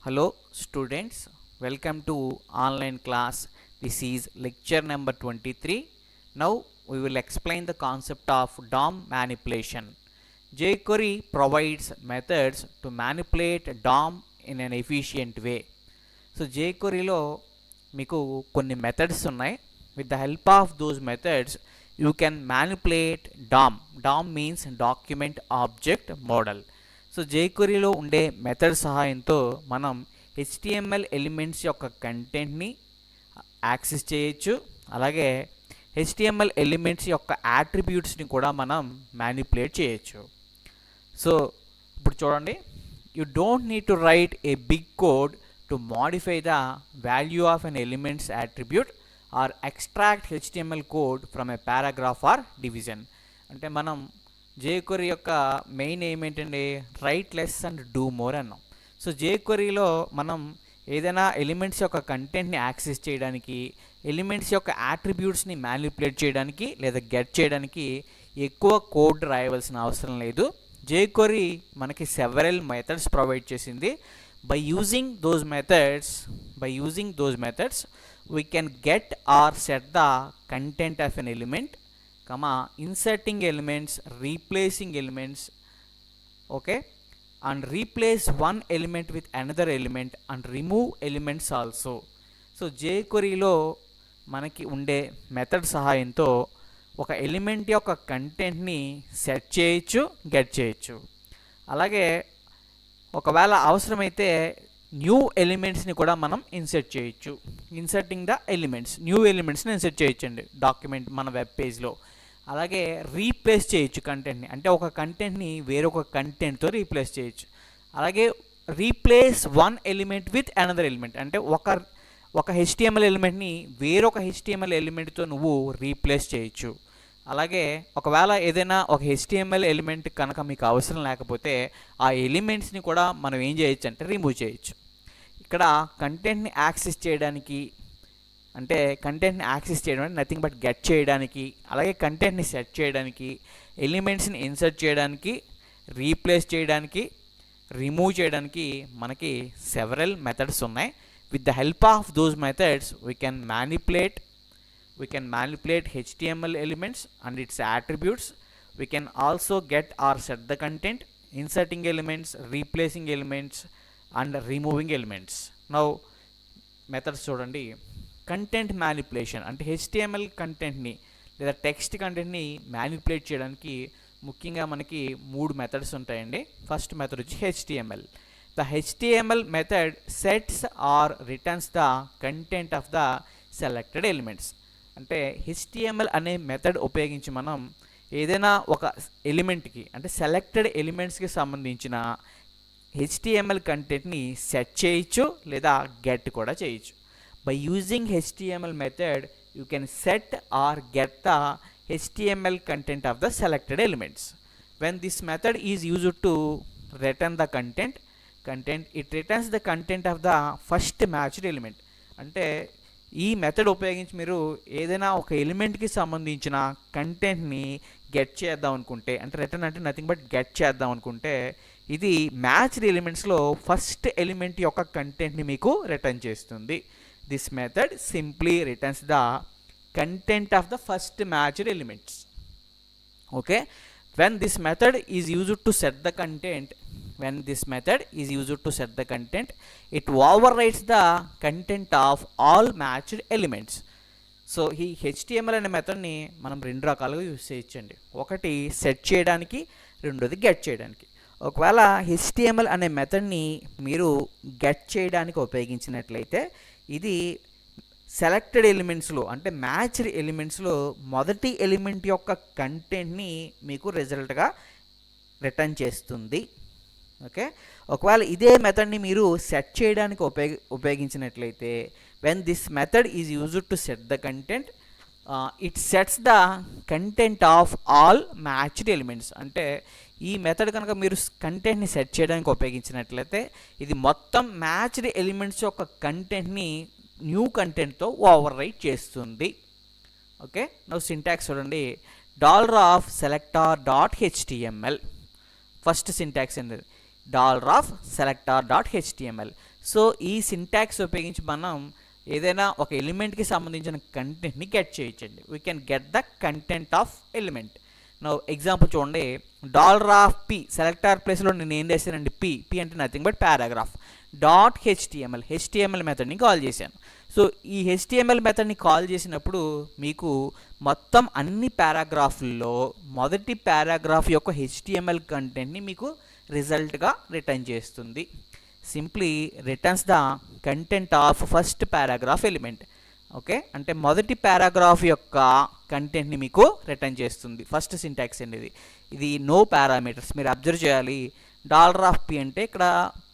Hello students, welcome to online class. This is lecture number 23. Now we will explain the concept of DOM manipulation. jQuery provides methods to manipulate DOM in an efficient way. So jQuery లో మీకు కొన్ని methods ఉన్నాయి. With the help of those methods you can manipulate DOM. DOM means document object model. So jQueryలో ఉండే method సహాయంతో మనం HTML elements యొక్క కంటెంట్ని యాక్సెస్ చేయొచ్చు. అలాగే HTML ఎలిమెంట్స్ యొక్క యాట్రిబ్యూట్స్ని కూడా మనం మ్యానిపులేట్ చేయొచ్చు. సో ఇప్పుడు చూడండి, you don't need to write a big code to modify the value of an elements attribute or extract HTML code from a paragraph or division. అంటే మనం jQuery యొక్క మెయిన్ ఏమేంటండి, write less and do more అన్నాం. So jQueryలో మనం ఏదైనా elements యొక్క కంటెంట్ని యాక్సెస్ చేయడానికి, ఎలిమెంట్స్ యొక్క యాట్రిబ్యూట్స్ని మ్యానిపులేట్ చేయడానికి లేదా గెట్ చేయడానికి ఎక్కువ కోడ్ రాయవలసిన అవసరం లేదు. jQuery మనకి సెవరల్ మెథడ్స్ ప్రొవైడ్ చేసింది. By using those methods we can get or set the content of an element, inserting elements, replacing elements, okay, and replace one element with another element and remove elements also. So jQueryలో మనకి ఉండే method సహాయంతో ఒక element యొక్క కంటెంట్ని set చేయొచ్చు, get చేయొచ్చు. అలాగే ఒకవేళ అవసరమైతే న్యూ ఎలిమెంట్స్ని కూడా మనం ఇన్సర్ట్ చేయొచ్చు. ఇన్సర్టింగ్ ద ఎలిమెంట్స్, న్యూ ఎలిమెంట్స్ని ఇన్సర్ట్ చేయొచ్చండి డాక్యుమెంట్ మన వెబ్ పేజ్లో. అలాగే రీప్లేస్ చేయొచ్చు కంటెంట్ని, అంటే ఒక కంటెంట్ని వేరొక కంటెంట్తో రీప్లేస్ చేయొచ్చు. అలాగే replace one element with another element, అంటే ఒక HTML ఎలిమెంట్ని వేరొక HTML ఎలిమెంట్తో నువ్వు రీప్లేస్ చేయొచ్చు. అలాగే ఒకవేళ ఏదైనా ఒక HTML ఎలిమెంట్ కనుక మీకు అవసరం లేకపోతే ఆ ఎలిమెంట్స్ని కూడా మనం ఏం చేయొచ్చు అంటే రిమూవ్ చేయొచ్చు. ఇక్కడ కంటెంట్ని యాక్సెస్ చేయడానికి, అంటే కంటెంట్ని యాక్సెస్ చేయడం అంటే నథింగ్ బట్ గెట్ చేయడానికి, అలాగే కంటెంట్ని సెట్ చేయడానికి, ఎలిమెంట్స్ని ఇన్సర్ట్ చేయడానికి, రీప్లేస్ చేయడానికి, రిమూవ్ చేయడానికి మనకి సెవరల్ మెథడ్స్ ఉన్నాయి. With the help of those methods we can manipulate HTML elements and its attributes. We can also get or set the content, inserting elements, replacing elements and removing elements. Now methods చూడండి. Content manipulation అంటే HTML కంటెంట్ని లేదా text కంటెంట్ని manipulate చేయడానికి ముఖ్యంగా మనకి 3 methods ఉంటాయండి. First method వచ్చి HTML. The HTML method sets or returns the content of the selected elements. అంటే HTML అనే మెథడ్ ఉపయోగించి మనం ఏదైనా ఒక ఎలిమెంట్కి, అంటే సెలెక్టెడ్ ఎలిమెంట్స్కి సంబంధించిన HTML కంటెంట్ని సెట్ చేయొచ్చు లేదా గెట్ కూడా చేయొచ్చు. By using HTML method you can set or get the HTML content of the selected elements. When this method is used to return the content, it returns the content of the first matched element. అంటే ఈ method ఉపయోగించి మీరు ఏదైనా ఒక ఎలిమెంట్కి సంబంధించిన కంటెంట్ని get చేద్దాం అనుకుంటే, అంటే రిటర్న్ అంటే నథింగ్ బట్ గెట్ చేద్దాం అనుకుంటే, ఇది మ్యాచ్డ్ ఎలిమెంట్స్లో ఫస్ట్ ఎలిమెంట్ యొక్క కంటెంట్ని మీకు రిటర్న్ చేస్తుంది. This method simply returns the content of the first matched elements. Okay, when this method is used to set the content, it overwrites the content of all matched elements. So ఈ HTML అనే మెథడ్ని మనం 2 రకాలుగా use చేయొచ్చండి. ఒకటి set చేయడానికి, రెండోది get చేయడానికి. ఒకవేళ HTML అనే మెథడ్ని మీరు గెట్ చేయడానికి ఉపయోగించినట్లయితే ఇది సెలెక్టెడ్ ఎలిమెంట్స్లో, అంటే మ్యాచ్డ్ ఎలిమెంట్స్లో మొదటి ఎలిమెంట్ యొక్క కంటెంట్ని మీకు రిజల్ట్గా రిటర్న్ చేస్తుంది. ఓకే, ఒకవేళ ఇదే మెథడ్ని మీరు సెట్ చేయడానికి ఉపయోగించినట్లయితే when this method is used to set the content, it sets the content of all matched elements. అంటే ఈ మెథడ్ కనుక మీరు కంటెంట్ని సెట్ చేయడానికి ఉపయోగించినట్లయితే ఇది మొత్తం మ్యాచ్డ్ ఎలిమెంట్స్ యొక్క కంటెంట్ని న్యూ కంటెంట్తో ఓవర్ రైట్ చేస్తుంది. ఓకే, నౌ సింటాక్స్ చూడండి. $selector.html ఫస్ట్ సింటాక్స్ ఏంటి, $selector.html. సో ఈ సింటాక్స్ ఉపయోగించి మనం ఏదైనా ఒక ఎలిమెంట్కి సంబంధించిన కంటెంట్ని గెట్ చేయొచ్చండి. We can get the content of element. Now example చూడండి, $p సెలెక్టర్ ప్లేస్లో నేను ఏం చేశానండి, p అంటే నథింగ్ బట్ పారాగ్రాఫ్ .html మెథడ్ని కాల్ చేశాను. సో ఈ HTML మెథడ్ని కాల్ చేసినప్పుడు మీకు మొత్తం అన్ని పారాగ్రాఫ్ల్లో మొదటి పారాగ్రాఫ్ యొక్క HTML కంటెంట్ని మీకు రిజల్ట్గా రిటర్న్ చేస్తుంది. Simply returns the content of first paragraph element. Okay, అంటే మొదటి పారాగ్రాఫ్ యొక్క కంటెంట్ని మీకు రిటర్న్ చేస్తుంది. ఫస్ట్ సింటాక్స్ అండి ఇది నో పారామీటర్స్. మీరు అబ్జర్వ్ చేయాలి, $p అంటే ఇక్కడ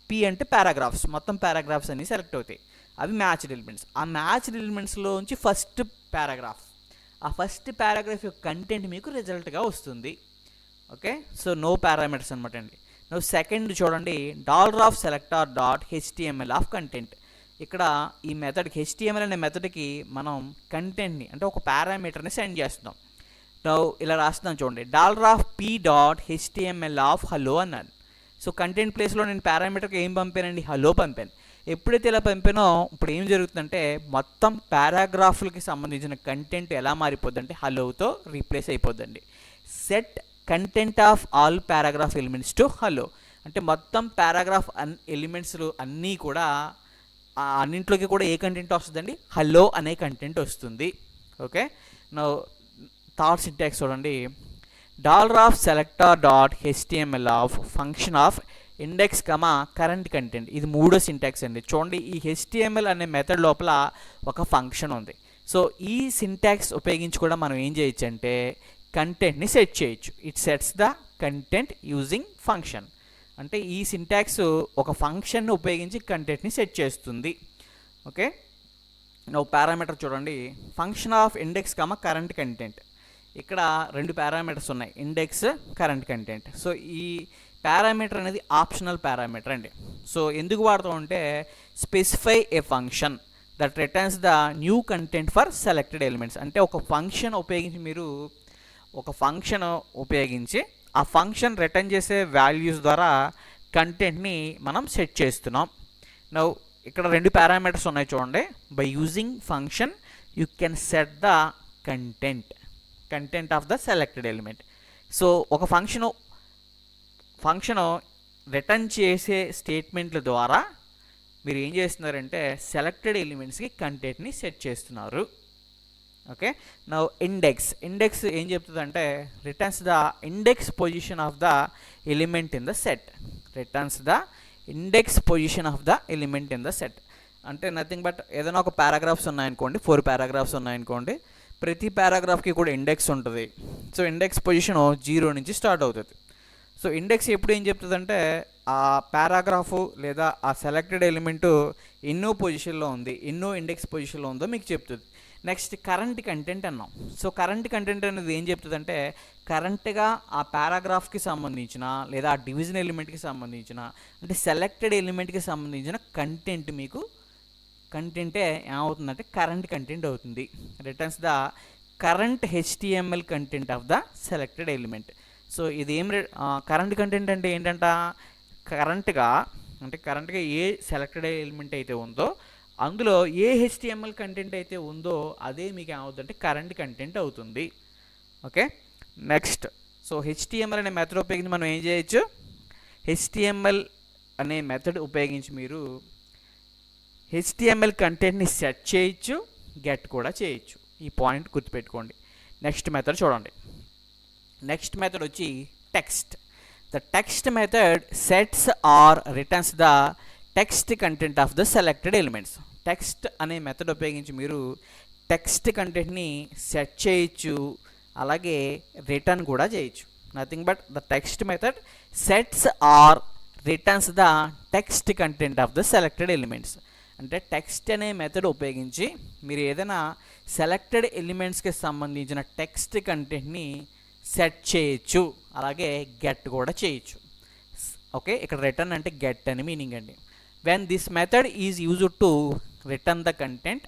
p అంటే పారాగ్రాఫ్స్, మొత్తం పారాగ్రాఫ్స్ అన్నీ సెలెక్ట్ అవుతాయి. అవి మ్యాచ్డ్ ఎలిమెంట్స్. ఆ మ్యాచ్డ్ ఎలిమెంట్స్లోంచి ఫస్ట్ పారాగ్రాఫ్, ఆ ఫస్ట్ పారాగ్రాఫ్ యొక్క కంటెంట్ మీకు రిజల్ట్గా వస్తుంది. ఓకే, సో నో పారామీటర్స్ అనమాట అండి. నో సెకండ్ చూడండి, $selector.html ఆఫ్ కంటెంట్. ఇక్కడ ఈ మెథడ్కి HTML అనే మెథడ్కి మనం కంటెంట్ని అంటే ఒక పారామీటర్ని సెండ్ చేస్తున్నాం. ఇలా రాస్తున్నాం చూడండి, $p.html ఆఫ్ హలో అన్నాను. సో కంటెంట్ ప్లేస్లో నేను పారామీటర్కి ఏం పంపానండి, హలో పంపాను. ఎప్పుడైతే ఇలా పంపానో ఇప్పుడు ఏం జరుగుతుందంటే మొత్తం పారాగ్రాఫ్లకి సంబంధించిన కంటెంట్ ఎలా మారిపోద్ది అంటే హలోతో రీప్లేస్ అయిపోద్దండి. Set content of all paragraph elements to hello అంటే మొత్తం పారాగ్రాఫ్ ఎలిమెంట్స్ అన్నీ కూడా అన్నింట్లోకి కూడా ఏ కంటెంట్ వస్తుందండి, హలో అనే కంటెంట్ వస్తుంది. ఓకే, నా థర్డ్ సింటాక్స్ చూడండి, $selector.html of function of index current content. ఇది మూడో సింటాక్స్ అండి. చూడండి, ఈ HTML అనే మెథడ్ లోపల ఒక ఫంక్షన్ ఉంది. సో ఈ సింటాక్స్ ఉపయోగించి కూడా మనం ఏం చేయొచ్చు అంటే కంటెంట్ని సెట్ చేయొచ్చు. It sets the content using function. అంటే ఈ సింటాక్స్ ఒక ఫంక్షన్ని ఉపయోగించి కంటెంట్ని సెట్ చేస్తుంది. ఓకే, పారామీటర్ చూడండి, function of index current content. ఇక్కడ రెండు పారామీటర్స్ ఉన్నాయి, ఇండెక్స్, కరెంట్ కంటెంట్. సో ఈ పారామీటర్ అనేది ఆప్షనల్ పారామీటర్ అండి. సో ఎందుకు వాడతాం అంటే specify A function that returns the new content for selected elements. అంటే ఒక ఫంక్షన్ ఉపయోగించి ఆ ఫంక్షన్ రిటర్న్ చేసే వాల్యూస్ ద్వారా కంటెంట్ని మనం సెట్ చేస్తున్నాం. నౌ ఇక్కడ రెండు పారామీటర్స్ ఉన్నాయి చూడండి, by using function you can set the content of the selected element. So ఒక ఫంక్షన్ రిటర్న్ చేసే స్టేట్మెంట్ల ద్వారా మీరు ఏం చేస్తున్నారంటే సెలెక్టెడ్ ఎలిమెంట్స్కి కంటెంట్ని సెట్ చేస్తున్నారు. ఓకే, నౌ ఇండెక్స్ ఏం చెప్తుందంటే returns the index position of the element in the set. అంటే నథింగ్ బట్ ఏదైనా ఒక పారాగ్రాఫ్స్ ఉన్నాయనుకోండి, 4 పారాగ్రాఫ్స్ ఉన్నాయనుకోండి, ప్రతి పారాగ్రాఫ్కి కూడా ఇండెక్స్ ఉంటుంది. సో ఇండెక్స్ పొజిషన్ 0 నుంచి స్టార్ట్ అవుతుంది. సో ఇండెక్స్ ఎప్పుడు ఏం చెప్తుందంటే ఆ పారాగ్రాఫు లేదా ఆ సెలెక్టెడ్ ఎలిమెంటు ఎన్నో పొజిషన్లో ఉంది, ఎన్నో ఇండెక్స్ పొజిషన్లో ఉందో మీకు చెప్తుంది. నెక్స్ట్ కరెంట్ కంటెంట్ అన్నాం. సో కరెంట్ కంటెంట్ అనేది ఏం చెప్తుందంటే కరెంట్గా ఆ పారాగ్రాఫ్కి సంబంధించిన లేదా ఆ డివిజన్ ఎలిమెంట్కి సంబంధించిన అంటే సెలెక్టెడ్ ఎలిమెంట్కి సంబంధించిన కంటెంటే ఏమవుతుందంటే కరెంట్ కంటెంట్ అవుతుంది. Returns the current HTML content of the selected element. So ఇది కరెంట్ కంటెంట్ అంటే ఏంటంట, కరెంట్గా ఏ సెలెక్టెడ్ ఎలిమెంట్ అయితే ఉందో అందులో ఏ HTML కంటెంట్ అయితే ఉందో అదే మీకు ఏమవుతుందంటే కరెంట్ కంటెంట్ అవుతుంది. ఓకే, నెక్స్ట్ సో HTML అనే మెథడ్ ఉపయోగించి మనం ఏం చేయొచ్చు, HTML అనే మెథడ్ ఉపయోగించి మీరు HTML కంటెంట్ని సెట్ చేయొచ్చు, గెట్ కూడా చేయొచ్చు. ఈ పాయింట్ గుర్తుపెట్టుకోండి. నెక్స్ట్ మెథడ్ చూడండి. నెక్స్ట్ మెథడ్ వచ్చి text. The text method sets or returns the text content of the selected elements. Text అనే మెథడ్ ఉపయోగించి మీరు టెక్స్ట్ కంటెంట్ని సెట్ చేయొచ్చు, అలాగే రిటర్న్ కూడా చేయొచ్చు. Nothing but the text method sets or returns the text content of the selected elements. అంటే text అనే మెథడ్ ఉపయోగించి మీరు ఏదైనా సెలెక్టెడ్ ఎలిమెంట్స్కి సంబంధించిన టెక్స్ట్ కంటెంట్ని సెట్ చేయొచ్చు, అలాగే గెట్ కూడా చేయొచ్చు. ఓకే, ఇక్కడ రిటర్న్ అంటే గెట్ అని మీనింగ్ అండి. When this method is used to return the content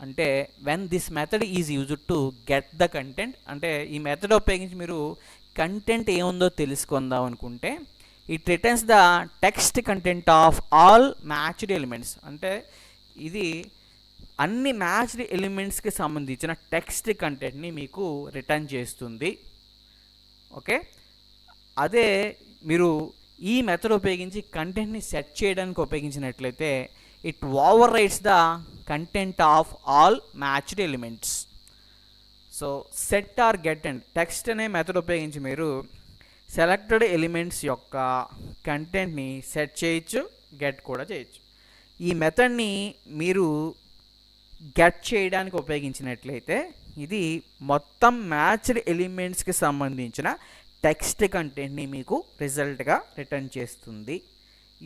అంటే when this method is used to get the content అంటే ఈ మెథడ్ ఉపయోగించి మీరు కంటెంట్ ఏముందో తెలుసుకుందాం అనుకుంటే it returns the text content of all matched elements. అంటే ఇది అన్ని మ్యాచ్డ్ ఎలిమెంట్స్కి సంబంధించిన టెక్స్ట్ కంటెంట్ని మీకు రిటర్న్ చేస్తుంది. ఓకే, అదే మీరు ఈ మెథడ్ ఉపయోగించి కంటెంట్ని సెట్ చేయడానికి ఉపయోగించినట్లయితే it overwrites the content of all matched elements. So set or get and text అనే మెథడ్ ఉపయోగించి మీరు సెలెక్టెడ్ ఎలిమెంట్స్ యొక్క కంటెంట్ని సెట్ చేయొచ్చు, గెట్ కూడా చేయొచ్చు. ఈ మెథడ్ని మీరు గెట్ చేయడానికి ఉపయోగించినట్లయితే ఇది మొత్తం మ్యాచ్డ్ ఎలిమెంట్స్కి సంబంధించిన టెక్స్ట్ కంటెంట్ని మీకు రిజల్ట్గా రిటర్న్ చేస్తుంది.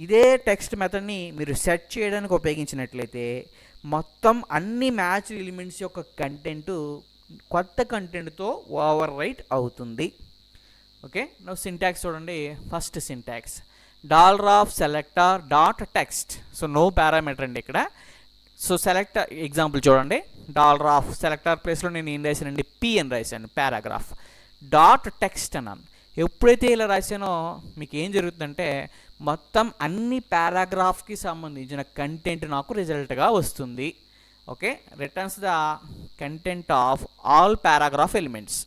ఇదే టెక్స్ట్ మెథడ్ని మీరు సెట్ చేయడానికి ఉపయోగించినట్లయితే మొత్తం అన్ని మ్యాచ్డ్ ఎలిమెంట్స్ యొక్క కంటెంట్ కొత్త కంటెంట్తో ఓవర్ రైట్ అవుతుంది. ఓకే, నౌ సింటాక్స్ చూడండి. First syntax $selector dot text. So no parameter అండి ఇక్కడ. సో సెలెక్ట్ ఎగ్జాంపుల్ చూడండి. $సెలెక్టర్ ప్లేస్లో నేను ఏం రాశానండి, పి అని రాశాను, పారాగ్రాఫ్ డాట్ టెక్స్ట్ అన్నాను. ఎప్పుడైతే ఇలా రాశానో మీకు ఏం జరుగుతుందంటే మొత్తం అన్ని పారాగ్రాఫ్కి సంబంధించిన కంటెంట్ నాకు రిజల్ట్గా వస్తుంది. Okay, returns the content of all paragraph elements.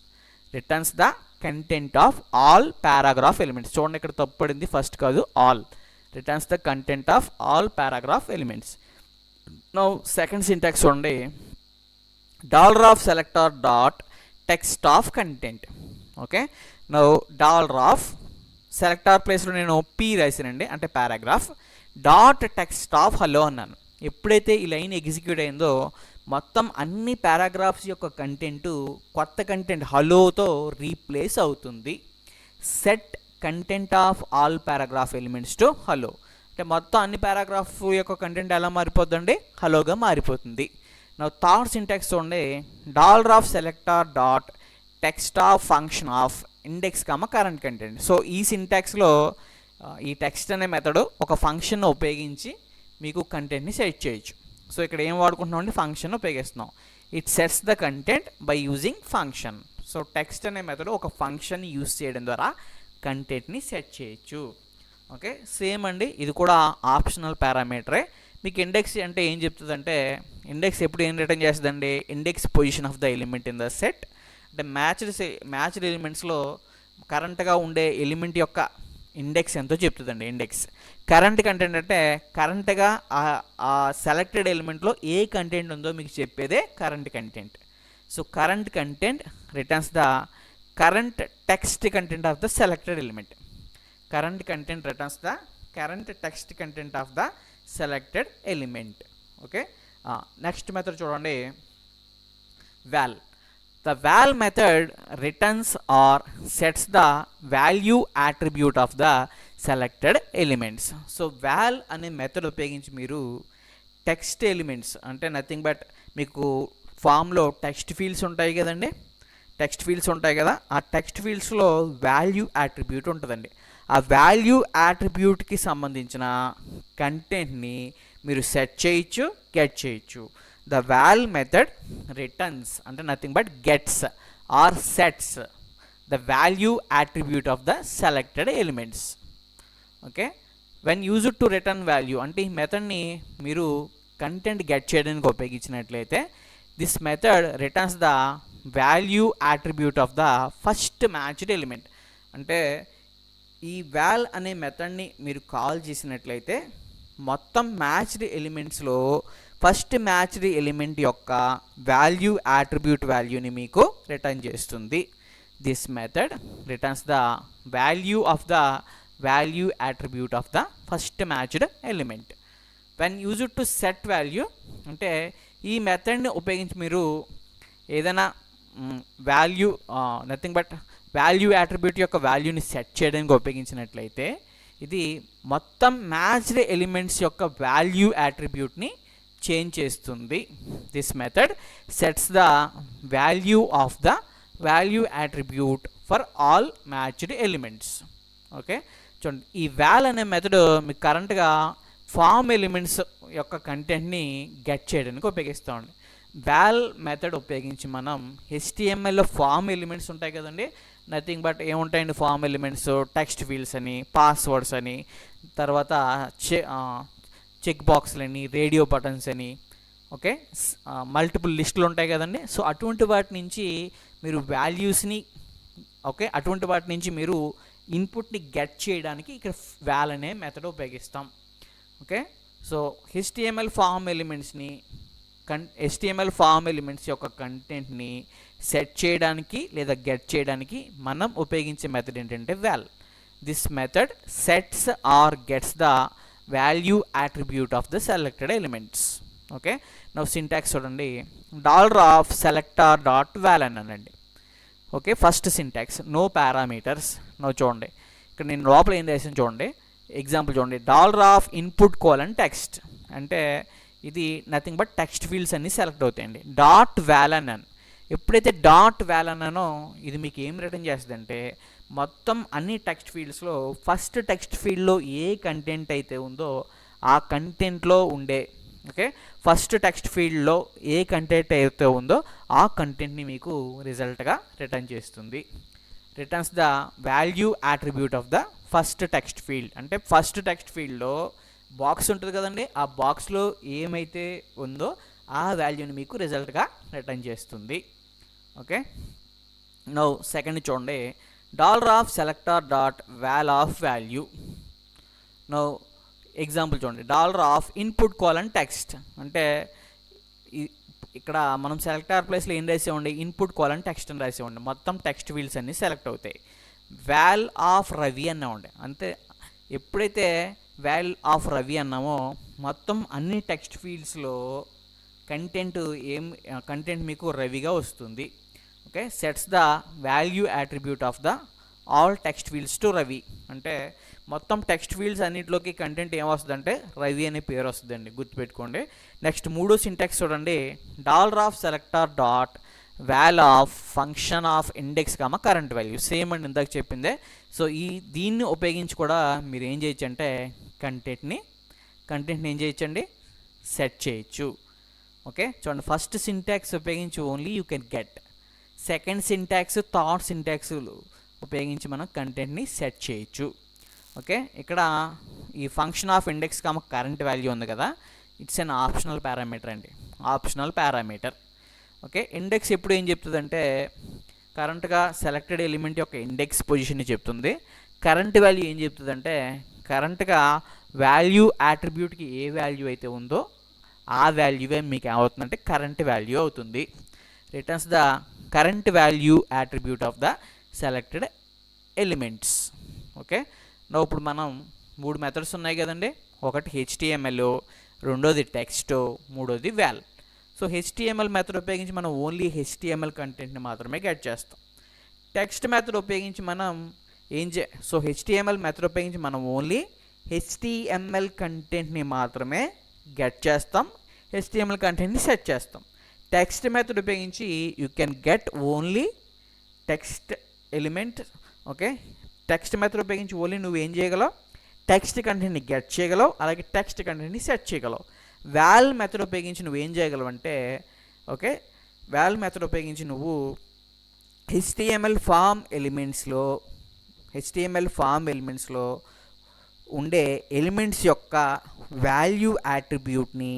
Returns the content of all paragraph elements. చూడండి ఇక్కడ తప్పడింది, ఫస్ట్ కాదు, all. Returns the content of all paragraph elements. Now second syntax చూడండి. $Selector dot text of content. Okay, now $selector ప్లేస్లో నేను p రాశానండి, అంటే paragraph dot text of hello అన్నాను. ఎప్పుడైతే ఈ లైన్ ఎగ్జిక్యూట్ అయిందో మొత్తం అన్ని పారాగ్రాఫ్స్ యొక్క కంటెంట్ కొత్త కంటెంట్ హలోతో రీప్లేస్ అవుతుంది. Set content of all paragraph elements to hello. అంటే మొత్తం అన్ని పారాగ్రాఫ్ యొక్క కంటెంట్ ఎలా మారిపోతుందండి, హలోగా మారిపోతుంది. నా థర్డ్ సింటాక్స్ చూడండి. $Selector dot text of function of index current content. So ఈ సింటాక్స్లో ఈ టెక్స్ట్ అనే మెథడ్ ఒక ఫంక్షన్ ఉపయోగించి మీకు కంటెంట్ని సెట్ చేయొచ్చు. సో ఇక్కడ ఏం వాడుకుంటున్నాం అండి, ఫంక్షన్ ఉపయోగిస్తున్నాం. It sets the content by using function. So text అనే మెథడ్ ఒక ఫంక్షన్ యూజ్ చేయడం ద్వారా కంటెంట్ని సెట్ చేయొచ్చు. ఓకే, సేమ్ అండి, ఇది కూడా ఆప్షనల్ పారామీటరే. మీకు ఇండెక్స్ అంటే ఏం చెప్తుందంటే, ఇండెక్స్ ఎప్పుడు ఏం రిటర్న్ చేస్తుందండి, index position of the element in the set. అంటే మ్యాచ్డ్ ఎలిమెంట్స్లో కరెంట్గా ఉండే ఎలిమెంట్ యొక్క ఇండెక్స్ ఎంతో చెప్తుందండి. ఇండెక్స్ కరెంట్ కంటెంట్ అంటే కరెంట్గా ఆ సెలెక్టెడ్ ఎలిమెంట్లో ఏ కంటెంట్ ఉందో మీకు చెప్పేదే current content. So current content returns the current text content of the selected element. Current content returns the current text content of the selected element. Okay, next method చూడండి, val. The val method returns or sets the value attribute of the selected elements. So val అనే method ఉపయోగించి మీరు text elements అంటే nothing but మీకు ఫామ్లో text fields ఉంటాయి కదండి, text fields ఉంటాయి కదా, ఆ టెక్స్ట్ ఫీల్డ్స్లో వాల్యూ యాట్రిబ్యూట్ ఉంటుందండి. ఆ వాల్యూ యాట్రిబ్యూట్కి సంబంధించిన కంటెంట్ని మీరు సెట్ చేయొచ్చు, గెట్ చేయొచ్చు. The val method returns అంటే nothing but gets or sets the value attribute of the selected elements. Okay, when used to return value అంటే ఈ మెథడ్ని మీరు కంటెంట్ గెట్ చేయడానికి ఉపయోగించినట్లయితే this method returns the value attribute of the first matched element. అంటే ఈ val అనే మెథడ్ని మీరు call చేసినట్లయితే మొత్తం మ్యాచ్డ్ ఎలిమెంట్స్లో ఫస్ట్ మ్యాచ్డ్ ఎలిమెంట్ యొక్క వాల్యూ యాట్రిబ్యూట్ వాల్యూని మీకు రిటర్న్ చేస్తుంది. This method returns the value of the value attribute of the first matched element. When used to set value అంటే ఈ మెథడ్ని ఉపయోగించి మీరు ఏదైనా value nothing but value attribute యొక్క వాల్యూని సెట్ చేయడానికి ఉపయోగించినట్లయితే ఇది మొత్తం మ్యాచ్డ్ ఎలిమెంట్స్ యొక్క వాల్యూ యాట్రిబ్యూట్ని చేంజ్ చేస్తుంది. This method sets the value of the value attribute for all matched elements. Okay, చూడండి, ఈ వాల్ అనే మెథడ్ మీకు కరెంట్గా ఫామ్ ఎలిమెంట్స్ యొక్క కంటెంట్ని గెట్ చేయడానికి ఉపయోగిస్తామండి. వాల్ మెథడ్ ఉపయోగించి మనం HTMLలో ఫామ్ ఎలిమెంట్స్ ఉంటాయి కదండి, నథింగ్ బట్ ఏముంటాయండి ఫామ్ ఎలిమెంట్స్, టెక్స్ట్ ఫీల్డ్స్ అని, పాస్వర్డ్స్ అని, తర్వాత చెక్ బాక్స్లని, రేడియో బటన్స్ అని, ఓకే, మల్టిపుల్ లిస్టులు ఉంటాయి కదండి. సో అటువంటి వాటి నుంచి మీరు వాల్యూస్ని, ఓకే, అటువంటి వాటి నుంచి మీరు ఇన్పుట్ని గెట్ చేయడానికి ఇక్కడ వాల్ అనే మెథడ్ ఉపయోగిస్తాం. ఓకే, సో HTML ఫామ్ ఎలిమెంట్స్ని HTML ఫామ్ ఎలిమెంట్స్ యొక్క కంటెంట్ని సెట్ చేయడానికి లేదా గెట్ చేయడానికి మనం ఉపయోగించే మెథడ్ ఏంటంటే val. This method sets or gets the value attribute of the selected elements. Okay, now syntax చూడండి, $selector.val అనండి. Okay, first syntax no parameters. Now చూడండి ఇక్కడ నేను లోపల ఏం రాసాను చూడండి, ఎగ్జాంపుల్ చూడండి, $:input:text అంటే ఇది నథింగ్ బట్ టెక్స్ట్ ఫీల్డ్స్ అన్ని సెలెక్ట్ అవుతాయండి. .val అన్నాను, ఎప్పుడైతే .val అన్నానో ఇది మీకు ఏం రిటర్న్ చేస్తుందంటే మొత్తం అన్ని టెక్స్ట్ ఫీల్డ్స్లో ఫస్ట్ టెక్స్ట్ ఫీల్డ్లో ఏ కంటెంట్ అయితే ఉందో ఆ కంటెంట్లో ఉండే, ఓకే, ఫస్ట్ టెక్స్ట్ ఫీల్డ్లో ఏ కంటెంట్ అయితే ఉందో ఆ కంటెంట్ని మీకు రిజల్ట్గా రిటర్న్ చేస్తుంది. Returns the value attribute of the first text field. అంటే ఫస్ట్ టెక్స్ట్ ఫీల్డ్లో బాక్స్ ఉంటుంది కదండి, ఆ బాక్స్లో ఏమైతే ఉందో ఆ వాల్యూని మీకు రిజల్ట్గా రిటర్న్ చేస్తుంది. ఓకే, నౌ సెకండ్ చూడండి, $selector.valOfValue. నౌ ఎగ్జాంపుల్ చూడండి, $:input:text అంటే ఇక్కడ మనం సెలెక్టర్ ప్లేస్లో ఏం రాసేవండి, input:text అని రాసేవండి. మొత్తం టెక్స్ట్ ఫీల్డ్స్ అన్నీ సెలెక్ట్ అవుతాయి. వాల్ ఆఫ్ రవి అన్నామండి. అంతే, ఎప్పుడైతే వాల్ ఆఫ్ రవి అన్నామో మొత్తం అన్ని టెక్స్ట్ ఫీల్డ్స్లో కంటెంట్ మీకు రవిగా వస్తుంది. Okay, sets the value attribute of the all text fields to Ravi. అంటే మొత్తం టెక్స్ట్ ఫీల్డ్స్ అన్నింటిలోకి కంటెంట్ ఏమొస్తుందంటే రవి అనే పేరు వస్తుందండి, గుర్తుపెట్టుకోండి. నెక్స్ట్ మూడో సింటాక్స్ చూడండి, $selector.valOf function of index current value. Same అండి ఇందాక చెప్పిందే. సో దీన్ని ఉపయోగించి కూడా మీరు ఏం చేయొచ్చు అంటే కంటెంట్ని ఏం చేయొచ్చండి, సెట్ చేయొచ్చు. ఓకే, చూడండి, ఫస్ట్ సింటాక్స్ ఉపయోగించి only you can get, second syntax third syntax ఉపయోగించి మనం కంటెంట్ని సెట్ చేయొచ్చు. ఓకే, ఇక్కడ ఈ function of index current value ఉంది కదా, ఇట్స్ అన్ ఆప్షనల్ పారామీటర్ అండి, ఆప్షనల్ పారామీటర్. ఓకే, ఇండెక్స్ ఎప్పుడు ఏం చెప్తుందంటే కరెంట్గా సెలెక్టెడ్ ఎలిమెంట్ యొక్క ఇండెక్స్ పొజిషన్ని చెప్తుంది. కరెంట్ వాల్యూ ఏం చెప్తుందంటే కరెంట్గా వాల్యూ అట్రిబ్యూట్కి ఏ వాల్యూ అయితే ఉందో ఆ వాల్యూవే మీకు ఏమవుతుందంటే కరెంట్ వాల్యూ అవుతుంది. Returns the current value attribute of the selected elements. Okay, ఇప్పుడు మనం మూడు మెథడ్స్ ఉన్నాయి కదండి, ఒకటి HTML, రెండోది టెక్స్ట్, మూడోది వాల్. సో HTML మెథడ్ ఉపయోగించి మనం ఓన్లీ HTML కంటెంట్ని మాత్రమే గెట్ చేస్తాం. టెక్స్ట్ మెథడ్ ఉపయోగించి మనం సో HTML మెథడ్ ఉపయోగించి మనం ఓన్లీ HTML కంటెంట్ని మాత్రమే గెట్ చేస్తాం, HTML కంటెంట్ని సెట్ చేస్తాం. టెక్స్ట్ మెథడ్ ఉపయోగించి you can get only text element. Okay, text method ఉపయోగించి ఓన్లీ నువ్వు ఏం చేయగలవు, టెక్స్ట్ కంటెంట్ని గెట్ చేయగలవు, అలాగే టెక్స్ట్ కంటెంట్ని సెట్ చేయగలవు. వాల్ మెథడ్ ఉపయోగించి నువ్వు ఏం చేయగలవు అంటే, ఓకే, వాల్ మెథడ్ ఉపయోగించి నువ్వు HTML ఫామ్ ఎలిమెంట్స్లో ఉండే ఎలిమెంట్స్ యొక్క వాల్యూ అట్రిబ్యూట్ని,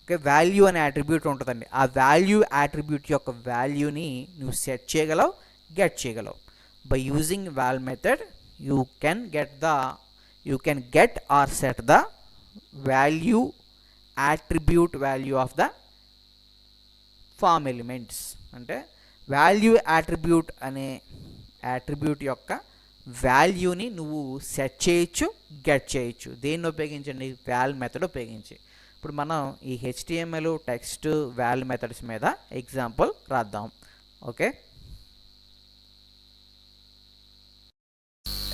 ఓకే, వాల్యూ అనే అట్రిబ్యూట్ ఉంటుందండి, ఆ వాల్యూ అట్రిబ్యూట్ యొక్క వాల్యూని నువ్వు సెట్ చేయగలవు, గెట్ చేయగలవు. By using val method you can get or set the value attribute value of the form elements. అంటే వాల్యూ అట్రిబ్యూట్ అనే అట్రిబ్యూట్ యొక్క వాల్యూని నువ్వు సెట్ చేయొచ్చు, గెట్ చేయొచ్చు. దేన్ని ఉపయోగించండి, వాల్ మెథడ్ ఉపయోగించి. ఇప్పుడు మనం ఈ HTML, టెక్స్ట్, వాల్ మెథడ్స్ మీద ఎగ్జాంపుల్ రాద్దాం. Okay,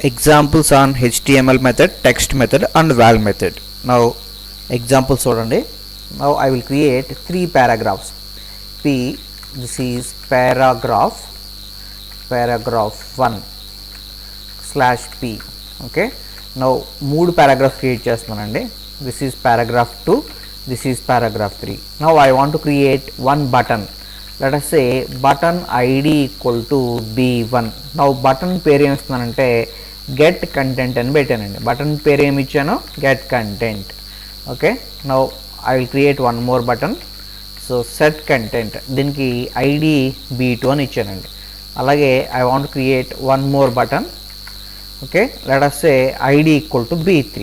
examples on HTML method, text method and val method. Now examples చూడండి. Now I will create 3 paragraphs. This is paragraph 1/p. Okay, now 3 paragraphs create చేస్తున్నానండి. This is paragraph 2, this is paragraph 3. Now I want to create one button let us say button id equal to b1. now button పేరు ఏమి ఇస్తున్నానంటే get content అని పెట్టానండి. Button పేరు ఏమి ఇచ్చాను get content. Okay, now I will create one more button. So set content, దీనికి id b2 అని ఇచ్చానండి. అలాగే I want to create one more button. Okay, let us say id equal to b3.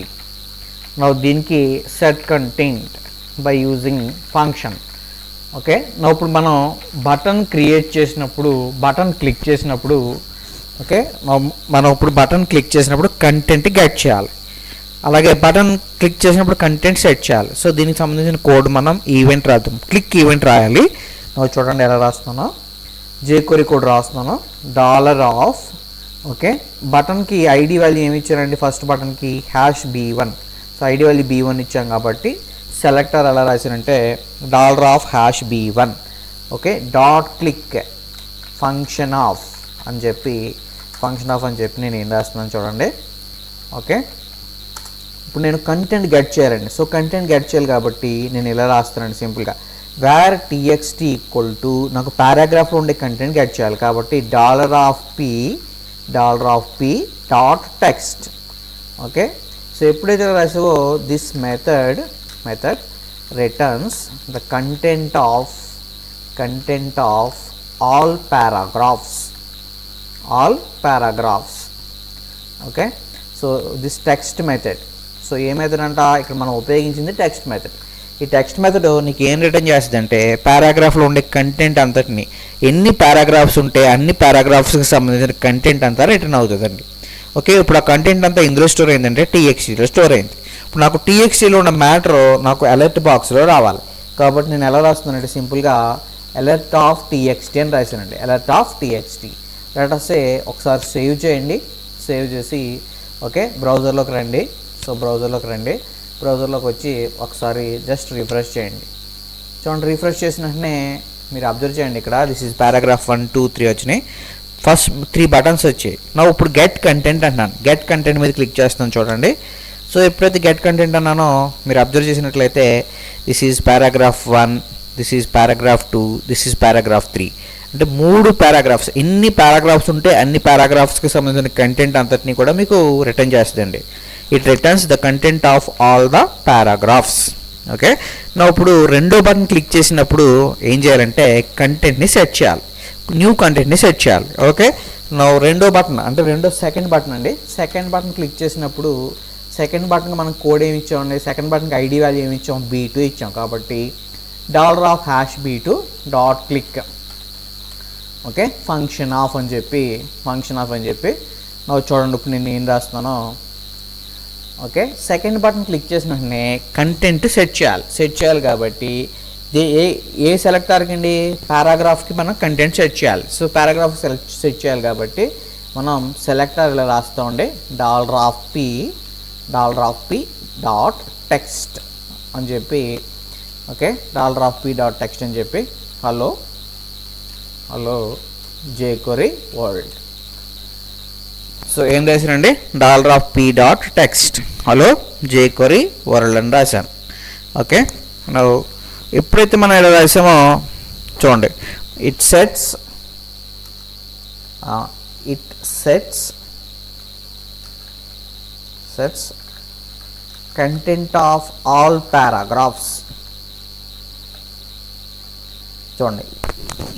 now దీనికి set content by using function. Okay, నా ఇప్పుడు మనం button create చేసినప్పుడు button click చేసినప్పుడు ఓకే, మనం ఇప్పుడు బటన్ క్లిక్ చేసినప్పుడు కంటెంట్ గెట్ చేయాలి. అలాగే బటన్ క్లిక్ చేసినప్పుడు కంటెంట్ సెట్ చేయాలి. సో దీనికి సంబంధించిన కోడ్ మనం ఈవెంట్ రాద్దాం. క్లిక్ ఈవెంట్ రాయాలి. చూడండి ఎలా రాస్తున్నాను. jQuery కోడ్ రాస్తున్నాను. $. ఓకే, బటన్కి ఐడి వాల్యూ ఏమి ఇచ్చారండి? ఫస్ట్ బటన్కి #b1. So ID value b1 ఇచ్చాం కాబట్టి సెలెక్టర్ ఎలా రాశారంటే $#b1. Okay, .click function of అని చెప్పి నేను ఏం రాస్తున్నాను చూడండి. ఓకే, ఇప్పుడు నేను కంటెంట్ గెట్ చేయాలండి. సో కంటెంట్ గెట్ చేయాలి కాబట్టి నేను ఇలా రాస్తానండి సింపుల్గా వేర్ txt ఈక్వల్ టు నాకు పారాగ్రాఫ్లో ఉండే కంటెంట్ గెట్ చేయాలి కాబట్టి $p.text. ఓకే, సో ఎప్పుడైతే రాసావో this method returns the content of all paragraphs. Okay, so this text method. So ఏ మెథడ్ అంట ఇక్కడ మనం ఉపయోగించింది టెక్స్ట్ మెథడ్. ఈ టెక్స్ట్ మెథడ్ నీకు ఏం రిటర్న్ చేస్తుంది అంటే పారాగ్రాఫ్లో ఉండే కంటెంట్ అంతటిని, ఎన్ని పారాగ్రాఫ్స్ ఉంటే అన్ని పారాగ్రాఫ్స్కి సంబంధించిన కంటెంట్ అంతా రిటర్న్ అవుతుందండి. ఓకే, ఇప్పుడు ఆ కంటెంట్ అంతా ఇందులో స్టోర్ అయిందంటే txtలో స్టోర్ అయింది. ఇప్పుడు నాకు txtలో ఉన్న మ్యాటర్ నాకు అలర్ట్ బాక్స్లో రావాలి కాబట్టి నేను ఎలా రాస్తున్నానంటే సింపుల్గా alert of txt అని రాశానండి. alert of txt. let us say ఒకసారి సేవ్ చేయండి. సేవ్ చేసి ఓకే బ్రౌజర్లోకి రండి. సో బ్రౌజర్లోకి వచ్చి ఒకసారి జస్ట్ రిఫ్రెష్ చేయండి. చూడండి, రిఫ్రెష్ చేసిన వెంటనే మీరు అబ్జర్వ్ చేయండి ఇక్కడ దిస్ ఈజ్ పారాగ్రాఫ్ 1 2 3 వచ్చినాయి. ఫస్ట్ 3 బటన్స్ వచ్చాయి. నా ఇప్పుడు గెట్ కంటెంట్ అంటున్నాను. గెట్ కంటెంట్ మీద క్లిక్ చేస్తాను చూడండి. సో ఎప్పుడైతే గెట్ కంటెంట్ అన్నానో మీరు అబ్జర్వ్ చేసినట్లయితే this is paragraph 1, this is paragraph 2, this is paragraph 3. అంటే 3 పారాగ్రాఫ్స్. ఎన్ని పారాగ్రాఫ్స్ ఉంటే అన్ని పారాగ్రాఫ్స్కి సంబంధించిన కంటెంట్ అంతటినీ కూడా మీకు రిటర్న్ చేస్తుందండి. It returns the content of all the paragraphs. Okay, నా ఇప్పుడు రెండో బటన్ క్లిక్ చేసినప్పుడు ఏం చేయాలంటే కంటెంట్ని సెట్ చేయాలి, న్యూ కంటెంట్ని సెట్ చేయాలి. ఓకే, నా రెండో బటన్ అంటే సెకండ్ బటన్ అండి. సెకండ్ బటన్ క్లిక్ చేసినప్పుడు సెకండ్ బటన్కి మనం కోడ్ ఏమి ఇచ్చామండి? సెకండ్ బటన్కి ఐడి వాల్యూ ఏమి ఇచ్చాం? b2 ఇచ్చాం కాబట్టి $#b2 .click. Okay, function of అని చెప్పి నా చూడండి ఇప్పుడు నేను ఏం రాస్తున్నానో. ఓకే, సెకండ్ బటన్ క్లిక్ చేసిన వెంటనే కంటెంట్ సెట్ చేయాలి కాబట్టి ఏ సెలెక్టర్కి అండి? పారాగ్రాఫ్కి మనం కంటెంట్ సెట్ చేయాలి. సో పారాగ్రాఫ్ సెట్ చేయాలి కాబట్టి మనం సెలెక్టర్ ఇలా రాస్తామండి $p.text అని చెప్పి. ఓకే, $p.text అని చెప్పి హలో jQuery వరల్డ్. సో ఏం రాశానండి? $p.text హలో jQuery వరల్డ్ అని రాశాను. ఓకే, నా ఎప్పుడైతే మనం ఇలా రాసామో చూడండి it sets content of all paragraphs. చూడండి,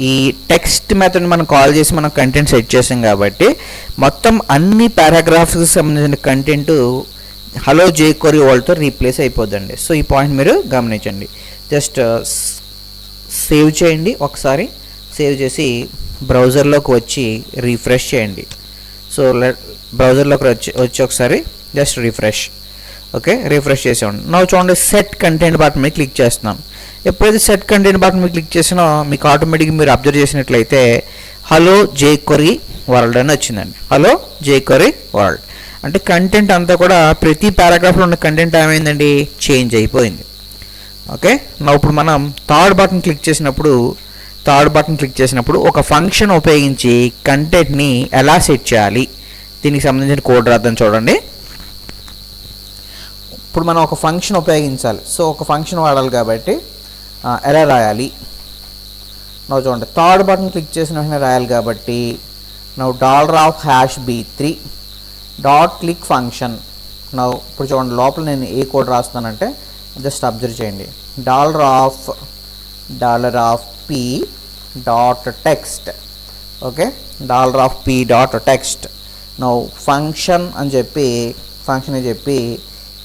ఈ టెక్స్ట్ మెథడ్ మనం కాల్ చేసి మనం కంటెంట్ సెట్ చేసాం కాబట్టి మొత్తం అన్ని పారాగ్రాఫ్స్కి సంబంధించిన కంటెంట్ హలో jQuery వరల్డ్తో రీప్లేస్ అయిపోద్దండి. సో ఈ పాయింట్ మీరు గమనించండి. జస్ట్ సేవ్ చేయండి. ఒకసారి సేవ్ చేసి బ్రౌజర్లోకి వచ్చి రిఫ్రెష్ చేయండి. సో బ్రౌజర్లోకి వచ్చి ఒకసారి జస్ట్ రిఫ్రెష్. ఓకే, రిఫ్రెష్ చేసేయండి. నా చూడండి సెట్ కంటెంట్ బటన్ మీద క్లిక్ చేస్తున్నాం. ఎప్పుడైతే సెట్ కంటెంట్ బటన్ మీద క్లిక్ చేసినా మీకు ఆటోమేటిక్గా మీరు అబ్జర్వ్ చేసినట్లయితే హలో jQuery వరల్డ్ అని వచ్చిందండి. హలో jQuery వరల్డ్ అంటే కంటెంట్ అంతా కూడా ప్రతి పారాగ్రాఫ్లో ఉన్న కంటెంట్ ఏమైందండి? చేంజ్ అయిపోయింది. ఓకే, నా ఇప్పుడు మనం థర్డ్ బటన్ క్లిక్ చేసినప్పుడు ఒక ఫంక్షన్ ఉపయోగించి కంటెంట్ని ఎలా సెట్ చేయాలి దీనికి సంబంధించిన కోడ్ రాద్దాం చూడండి. ఇప్పుడు మనం ఒక ఫంక్షన్ ఉపయోగించాలి. సో ఒక ఫంక్షన్ వాడాలి కాబట్టి ఎలా రాయాలి? నవ్వు చూడండి థర్డ్ బటన్ క్లిక్ చేసిన వెంటనే రాయాలి కాబట్టి నవ్వు $b3 డాట్ క్లిక్ ఫంక్షన్. నవ్వు ఇప్పుడు చూడండి లోపల నేను ఏ కోడ్ రాస్తున్నానంటే జస్ట్ అబ్జర్వ్ చేయండి. $p dot text. Okay, $p dot text. నవ్వు ఫంక్షన్ అని చెప్పి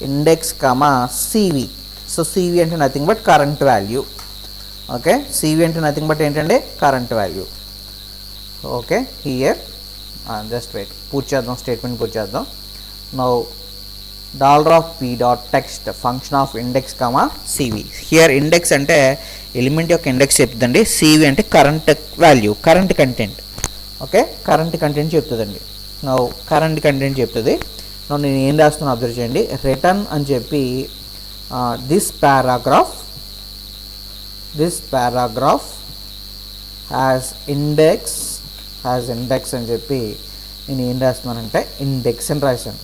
ఇండెక్స్ CV. సో CV అంటే nothing but current value. Okay, CV అంటే నథింగ్ బట్ ఏంటంటే current value. Okay, here just wait, పూర్తి చేద్దాం, స్టేట్మెంట్ పూర్తి చేద్దాం. Now $p dot text function of index CV. Here index అంటే ఎలిమెంట్ యొక్క ఇండెక్స్ చెప్తుందండి, CV అంటే current value, current content. Okay, current content చెప్తుందండి. నౌ కరెంట్ కంటెంట్ చెప్తుంది. నేను ఏం రాస్తున్నాను అబ్జర్వ్ చేయండి. రిటర్న్ అని చెప్పి దిస్ పారాగ్రాఫ్ హ్యాస్ ఇండెక్స్ అని చెప్పి నేను ఏం రాస్తున్నానంటే ఇండెక్స్ అని రాశాను.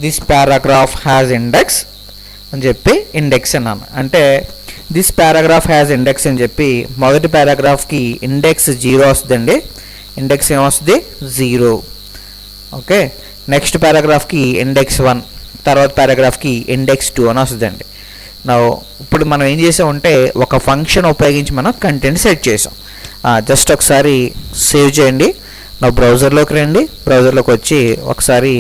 దిస్ పారాగ్రాఫ్ హ్యాస్ ఇండెక్స్ అని చెప్పి ఇండెక్స్ అన్నాను. అంటే దిస్ పారాగ్రాఫ్ హ్యాస్ ఇండెక్స్ అని చెప్పి మొదటి పారాగ్రాఫ్కి ఇండెక్స్ 0 వస్తుందండి. ఇండెక్స్ ఏమొస్తుంది? 0. ఓకే, నెక్స్ట్ పారాగ్రాఫ్కి ఇండెక్స్ 1, తర్వాత పారాగ్రాఫ్కి ఇండెక్స్ 2 అని వస్తుందండి. నా ఇప్పుడు మనం ఏం చేసామంటే ఒక ఫంక్షన్ ఉపయోగించి మనం కంటెంట్ సెట్ చేసాం. జస్ట్ ఒకసారి సేవ్ చేయండి. నా బ్రౌజర్లోకి రండి. బ్రౌజర్లోకి వచ్చి ఒకసారి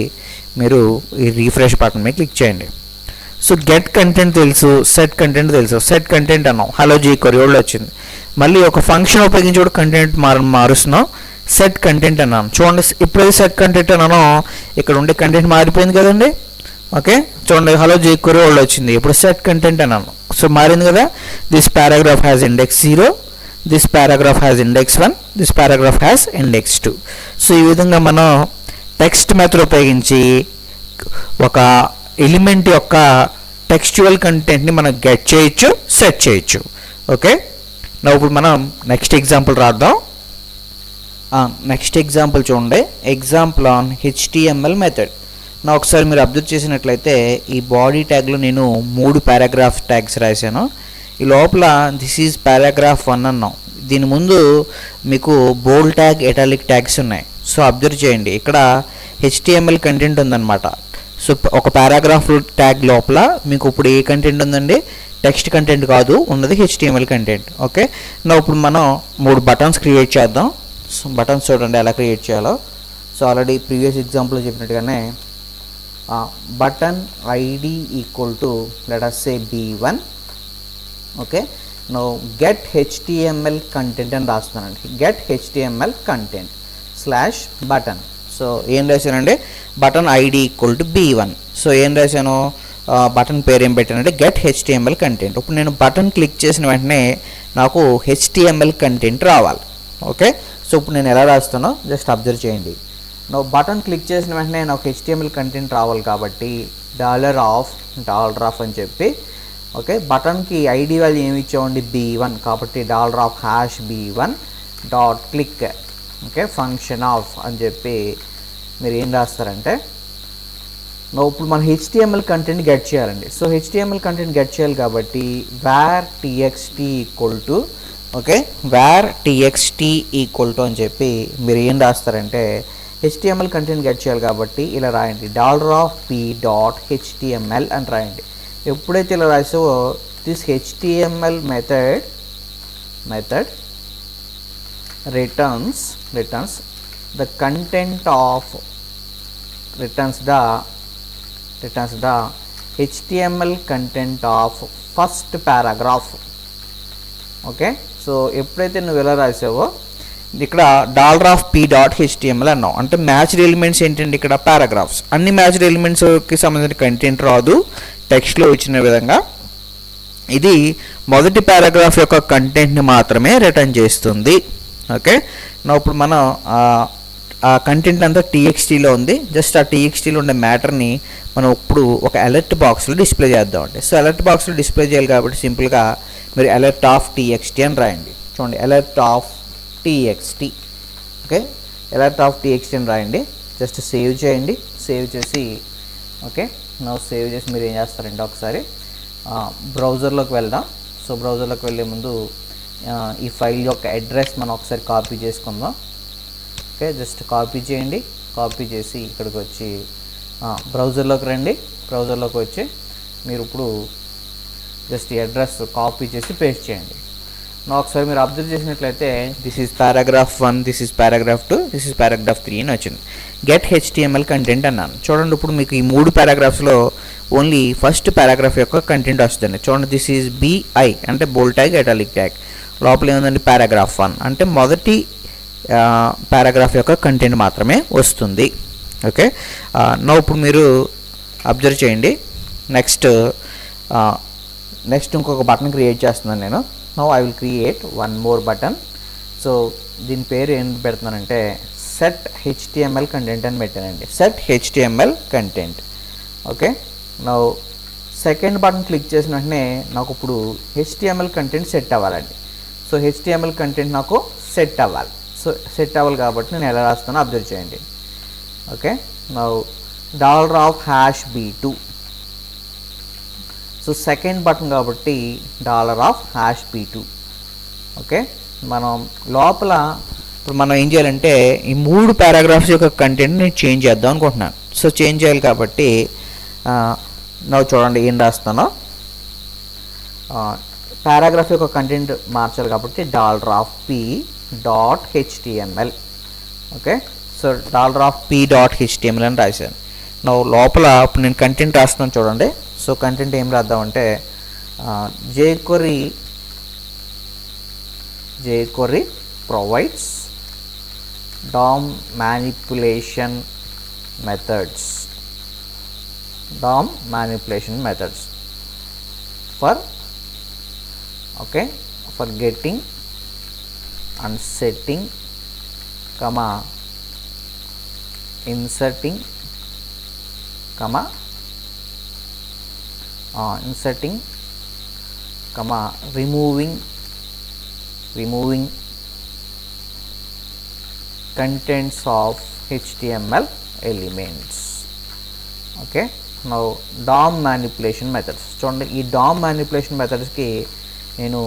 మీరు ఈ రీఫ్రెష్ బటన్ మీద క్లిక్ చేయండి. సో గెట్ కంటెంట్ తెలుసు, సెట్ కంటెంట్ తెలుసు. సెట్ కంటెంట్ అన్నాం, హలో jQuery వచ్చింది. మళ్ళీ ఒక ఫంక్షన్ ఉపయోగించి కూడా కంటెంట్ మారుస్తున్నాం. సెట్ కంటెంట్ అన్నాను. చూడండి ఇప్పుడైతే సెట్ కంటెంట్ అన్నాను, ఇక్కడ ఉండే కంటెంట్ మారిపోయింది కదండి. ఓకే, చూడండి హలో jQuery వచ్చింది. ఇప్పుడు సెట్ కంటెంట్ అన్నాను, సో మారింది కదా. This paragraph has index 0, this paragraph has index 1, this paragraph has index 2. So ఈ విధంగా మనం టెక్స్ట్ మెథడ్ ఉపయోగించి ఒక ఎలిమెంట్ యొక్క టెక్స్చువల్ కంటెంట్ని మనం గెట్ చేయొచ్చు, సెట్ చేయొచ్చు. ఓకే, ఇప్పుడు మనం నెక్స్ట్ ఎగ్జాంపుల్ రాద్దాం. నెక్స్ట్ ఎగ్జాంపుల్ చూడండి, ఎగ్జాంపుల్ ఆన్ HTML మెథడ్. ఒకసారి మీరు అబ్జర్వ్ చేసినట్లయితే ఈ బాడీ ట్యాగ్లో నేను 3 పారాగ్రాఫ్ ట్యాగ్స్ రాశాను. ఈ లోపల దిస్ ఈజ్ పారాగ్రాఫ్ 1 అన్నాం. దీని ముందు మీకు బోల్డ్ ట్యాగ్, ఎటాలిక్ ట్యాగ్స్ ఉన్నాయి. సో అబ్జర్వ్ చేయండి, ఇక్కడ HTML కంటెంట్ ఉందన్నమాట. సో ఒక పారాగ్రాఫ్ ట్యాగ్ లోపల మీకు ఇప్పుడు ఏ కంటెంట్ ఉందండి? టెక్స్ట్ కంటెంట్ కాదు, ఉన్నది HTML కంటెంట్. ఓకే, ఇప్పుడు మనం 3 బటన్స్ క్రియేట్ చేద్దాం. సో బటన్స్ చూడండి ఎలా క్రియేట్ చేయాలో. సో ఆల్రెడీ ప్రీవియస్ ఎగ్జాంపుల్లో చెప్పినట్టుగానే button ID equal to let us say B1. Okay, get HTML content అని రాస్తున్నానండి. Get HTML content /button. So ఏం రాశానండి? Button ID equal to B1. So ఏం రాశాను? బటన్ పేరు ఏం పెట్టానంటే గెట్ HTML కంటెంట్. ఇప్పుడు నేను బటన్ క్లిక్ చేసిన వెంటనే నాకు HTML కంటెంట్ రావాలి. ఓకే, సో ఇప్పుడు నేను ఎలా రాస్తానో జస్ట్ అబ్జర్వ్ చేయండి. బటన్ క్లిక్ చేసిన వెంటనే నాకు HTML కంటెంట్ రావాలి కాబట్టి $of అని చెప్పి, ఓకే, బటన్కి ID వాల్యూ ఏమి ఇచ్చామండి? B1. కాబట్టి $B1 dot click, okay, function of అని చెప్పి మీరు ఏం రాస్తారంటే ఇప్పుడు మనం HTML కంటెంట్ గెట్ చేయాలండి. సో HTML కంటెంట్ గెట్ చేయాలి కాబట్టి var txt equal to, okay, var txt equal to అని చెప్పి మీరు ఏం రాస్తారంటే HTML కంటెంట్ గెట్ చేయాలి కాబట్టి ఇలా రాయండి, $p డాట్ HTML అని రాయండి. ఎప్పుడైతే ఇలా రాసావో this HTML method returns the content of returns the HTML content of first paragraph. Okay, so ఎప్పుడైతే నువ్వు ఎలా రాసావో ఇక్కడ $p డాట్ HTML అన్నావు అంటే మ్యాచ్డ్ ఎలిమెంట్స్ ఏంటంటే ఇక్కడ పారాగ్రాఫ్స్, అన్ని మ్యాచ్డ్ ఎలిమెంట్స్కి సంబంధించిన కంటెంట్ రాదు టెక్స్ట్లో ఇచ్చిన విధంగా. ఇది మొదటి పారాగ్రాఫ్ యొక్క కంటెంట్ని మాత్రమే రిటర్న్ చేస్తుంది. ఓకే, ఇప్పుడు మనం ఆ కంటెంట్ అంతా TXTలో ఉంది. జస్ట్ ఆ TXTలో ఉండే మ్యాటర్ని మనం ఇప్పుడు ఒక అలర్ట్ బాక్స్లో డిస్ప్లే చేద్దామండి. సో అలర్ట్ బాక్స్లో డిస్ప్లే చేయాలి కాబట్టి సింపుల్గా మీరు అలర్ట్ ఆఫ్ TXT అని రాయండి. చూడండి, alert of TXT. Okay, alert of TXT అని రాయండి. జస్ట్ సేవ్ చేయండి. సేవ్ చేసి ఓకే, సేవ్ చేసి మీరు ఏం చేస్తారంటే ఒకసారి బ్రౌజర్లోకి వెళ్దాం. సో బ్రౌజర్లోకి వెళ్ళే ముందు ఈ ఫైల్ యొక్క అడ్రస్ మనం ఒకసారి కాపీ చేసుకుందాం. ఓకే, జస్ట్ కాపీ చేయండి. కాపీ చేసి ఇక్కడికి వచ్చి బ్రౌజర్లోకి రండి. బ్రౌజర్లోకి వచ్చి మీరు ఇప్పుడు జస్ట్ ఈ అడ్రస్ కాపీ చేసి పేస్ట్ చేయండి. ఒకసారి మీరు అబ్జర్వ్ చేసినట్లయితే this is paragraph 1, this is paragraph 2, this is paragraph 3 అని వచ్చింది. గెట్ HTML కంటెంట్ అన్నాను. చూడండి, ఇప్పుడు మీకు ఈ 3 పారాగ్రాఫ్స్లో ఓన్లీ ఫస్ట్ పారాగ్రాఫ్ యొక్క కంటెంట్ వస్తుంది. చూడండి, దిస్ ఈజ్ BI అంటే బోల్డ్ ట్యాగ్, ఇటాలిక్ ట్యాగ్. లోపల ఏముందండి, పారాగ్రాఫ్ 1 అంటే మొదటి పారాగ్రాఫ్ యొక్క కంటెంట్ మాత్రమే వస్తుంది. ఓకే, ఇప్పుడు మీరు అబ్జర్వ్ చేయండి. నెక్స్ట్ ఇంకొక బటన్ క్రియేట్ చేస్తున్నాను నేను. Now I will create one more button. So దీని పేరు ఏం పెడుతున్నానంటే సెట్ HTML కంటెంట్ అని పెట్టానండి. Set HTML content. Okay, now second button click చేసిన వెంటనే నాకు ఇప్పుడు HTML కంటెంట్ సెట్ అవ్వాలండి. సో HTML కంటెంట్ నాకు సెట్ అవ్వాలి. సో సెట్ అవ్వాలి కాబట్టి నేను ఎలా రాస్తానో అబ్జర్వ్ చేయండి. Okay, now $B2. So second button కాబట్టి $B2. ఓకే, మనం లోపల ఇప్పుడు మనం ఏం చేయాలంటే ఈ 3 పారాగ్రాఫ్స్ యొక్క కంటెంట్ నేను చేంజ్ చేద్దాం అనుకుంటున్నాను. సో చేంజ్ చేయాలి కాబట్టి చూడండి ఏం రాస్తానో. పారాగ్రాఫ్ యొక్క కంటెంట్ మార్చాలి కాబట్టి $P.html. ఓకే, సో $P.html అని రాశాను. లోపల ఇప్పుడు నేను కంటెంట్ రాస్తున్నాను చూడండి. సో కంటెంట్ ఏం రాద్దామంటే jQuery provides DOM manipulation methods for getting and setting, inserting, removing contents of HTML elements. Okay, now DOM manipulation methods. చూడండి, ఈ DOM manipulation methods కి నేను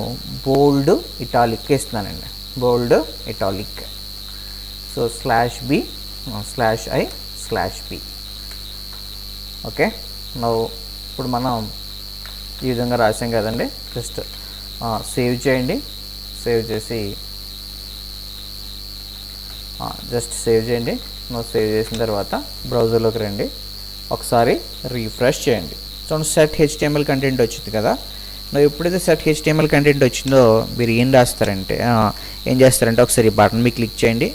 బోల్డ్ ఇటాలిక్ ఇస్తున్నానండి. Bold italic. So /B/I/P. Okay, ఇప్పుడు మనం ఈ విధంగా రాసాం కదండి. జస్ట్ సేవ్ చేయండి. సేవ్ చేసి సేవ్ చేసిన తర్వాత బ్రౌజర్లోకి రండి. ఒకసారి రీఫ్రెష్ చేయండి. చూడండి, సెట్ HTML కంటెంట్ వచ్చింది కదా. ఎప్పుడైతే సెట్ HTML కంటెంట్ వచ్చిందో మీరు ఏం చేస్తారంటే ఒకసారి బటన్ మీద క్లిక్ చేయండి.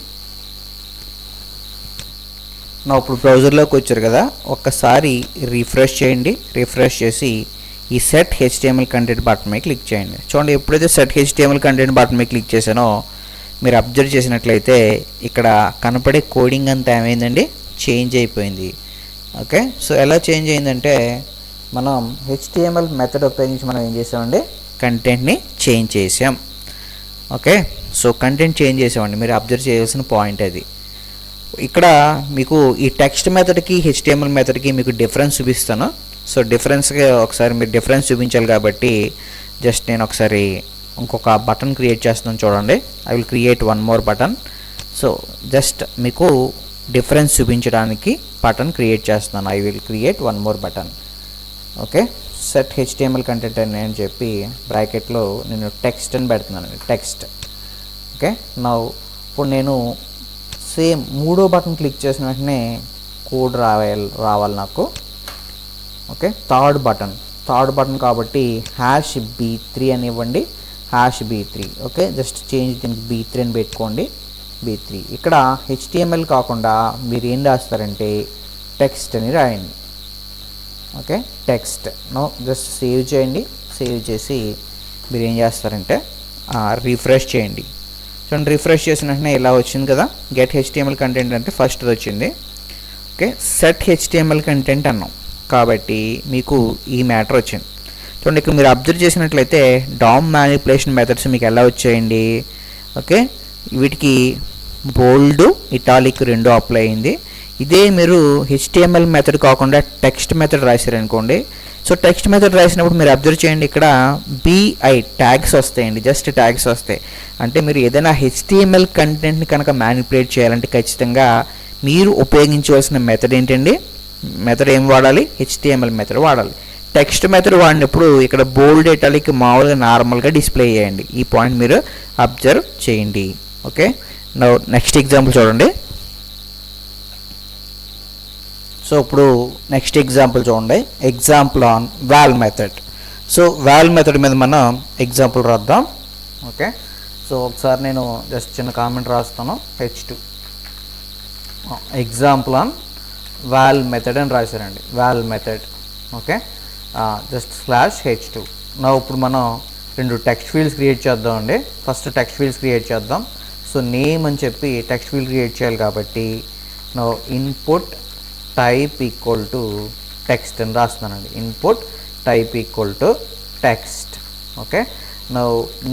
ఇప్పుడు బ్రౌజర్లోకి వచ్చారు కదా, ఒక్కసారి రీఫ్రెష్ చేయండి. రీఫ్రెష్ చేసి ఈ సెట్ HTML కంటెంట్ బటన్ మీద క్లిక్ చేయండి. చూడండి, ఎప్పుడైతే సెట్ HTML కంటెంట్ బటన్ మీద క్లిక్ చేశానో మీరు అబ్జర్వ్ చేసినట్లయితే ఇక్కడ కనపడే కోడింగ్ అంతా ఏమైందండి, చేంజ్ అయిపోయింది. ఓకే, సో ఎలా చేంజ్ అయిందంటే మనం HTML మెథడ్ ఉపయోగించి మనం ఏం చేసామండి, కంటెంట్ని చేంజ్ చేసాం. ఓకే, సో కంటెంట్ చేంజ్ చేసామండి. మీరు అబ్జర్వ్ చేయాల్సిన పాయింట్ అది. ఇక్కడ మీకు ఈ టెక్స్ట్ మెథడ్కి HTML మెథడ్కి మీకు డిఫరెన్స్ చూపిస్తాను. సో డిఫరెన్స్గా ఒకసారి మీరు డిఫరెన్స్ చూపించాలి కాబట్టి జస్ట్ నేను ఒకసారి ఇంకొక బటన్ క్రియేట్ చేస్తున్నాను చూడండి. I will create one more button. So just మీకు డిఫరెన్స్ చూపించడానికి బటన్ క్రియేట్ చేస్తున్నాను. I will create one more button. Okay, set HTML content అని చెప్పి బ్రాకెట్లో నేను టెక్స్ట్ అని పెడుతున్నాను. టెక్స్ట్. ఓకే, ఇప్పుడు నేను సేమ్ మూడో బటన్ క్లిక్ చేసిన వెంటనే కోడ్ రావాలి నాకు. ఓకే, థర్డ్ బటన్ కాబట్టి #B3 అని ఇవ్వండి. #B3. ఓకే, జస్ట్ చేంజ్ దీనికి B3 అని పెట్టుకోండి. B3. ఇక్కడ HTML కాకుండా మీరు ఏం రాస్తారంటే టెక్స్ట్ అని రాయండి. Okay, text. జస్ట్ సేవ్ చేయండి. సేవ్ చేసి మీరు ఏం చేస్తారంటే రీఫ్రెష్ చేయండి. చూడండి, రీఫ్రెష్ చేసిన వెంటనే ఇలా వచ్చింది కదా. గెట్ HTML కంటెంట్ అంటే ఫస్ట్ వచ్చింది. ఓకే, సెట్ HTML కంటెంట్ అన్నాం కాబట్టి మీకు ఈ మ్యాటర్ వచ్చింది. చూడండి, ఇక్కడ మీరు అబ్జర్వ్ చేసినట్లయితే DOM మ్యానిపులేషన్ మెథడ్స్ మీకు ఎలా వచ్చాయండి. ఓకే, వీటికి బోల్డ్ ఇటాలిక్ రెండు అప్లై అయింది. ఇదే మీరు HTML మెథడ్ కాకుండా టెక్స్ట్ మెథడ్ రాశారనుకోండి, సో టెక్స్ట్ మెథడ్ రాసినప్పుడు మీరు అబ్జర్వ్ చేయండి, ఇక్కడ బిఐ ట్యాగ్స్ వస్తాయండి, జస్ట్ ట్యాగ్స్ వస్తాయి. అంటే మీరు ఏదైనా HTML కంటెంట్ని కనుక మ్యానిపులేట్ చేయాలంటే ఖచ్చితంగా మీరు ఉపయోగించవలసిన మెథడ్ ఏంటండి, మెథడ్ ఏం వాడాలి, HTML మెథడ్ వాడాలి. టెక్స్ట్ మెథడ్ వాడినప్పుడు ఇక్కడ బోల్డ్ ఇటాలిక్ మామూలుగా నార్మల్గా డిస్ప్లే చేయండి. ఈ పాయింట్ మీరు అబ్జర్వ్ చేయండి. ఓకే, నెక్స్ట్ ఎగ్జాంపుల్ చూడండి. సో ఇప్పుడు నెక్స్ట్ ఎగ్జాంపుల్ చూడండి, example on wall method. So wall method మీద మనం ఎగ్జాంపుల్ రాద్దాం. ఓకే, సో ఒకసారి నేను జస్ట్ చిన్న కామెంట్ రాస్తాను, H2 example on wall method అని రాశారండి, wall method. Okay, just /H2. నా ఇప్పుడు మనం 2 టెక్స్ట్ ఫీల్డ్స్ క్రియేట్ చేద్దామండి. ఫస్ట్ టెక్స్ట్ ఫీల్డ్స్ క్రియేట్ చేద్దాం. సో నేమ్ అని చెప్పి టెక్స్ట్ ఫీల్డ్ క్రియేట్ చేయాలి కాబట్టి నా input type equal to text అని రాస్తున్నానండి, input type equal to text. Okay, నా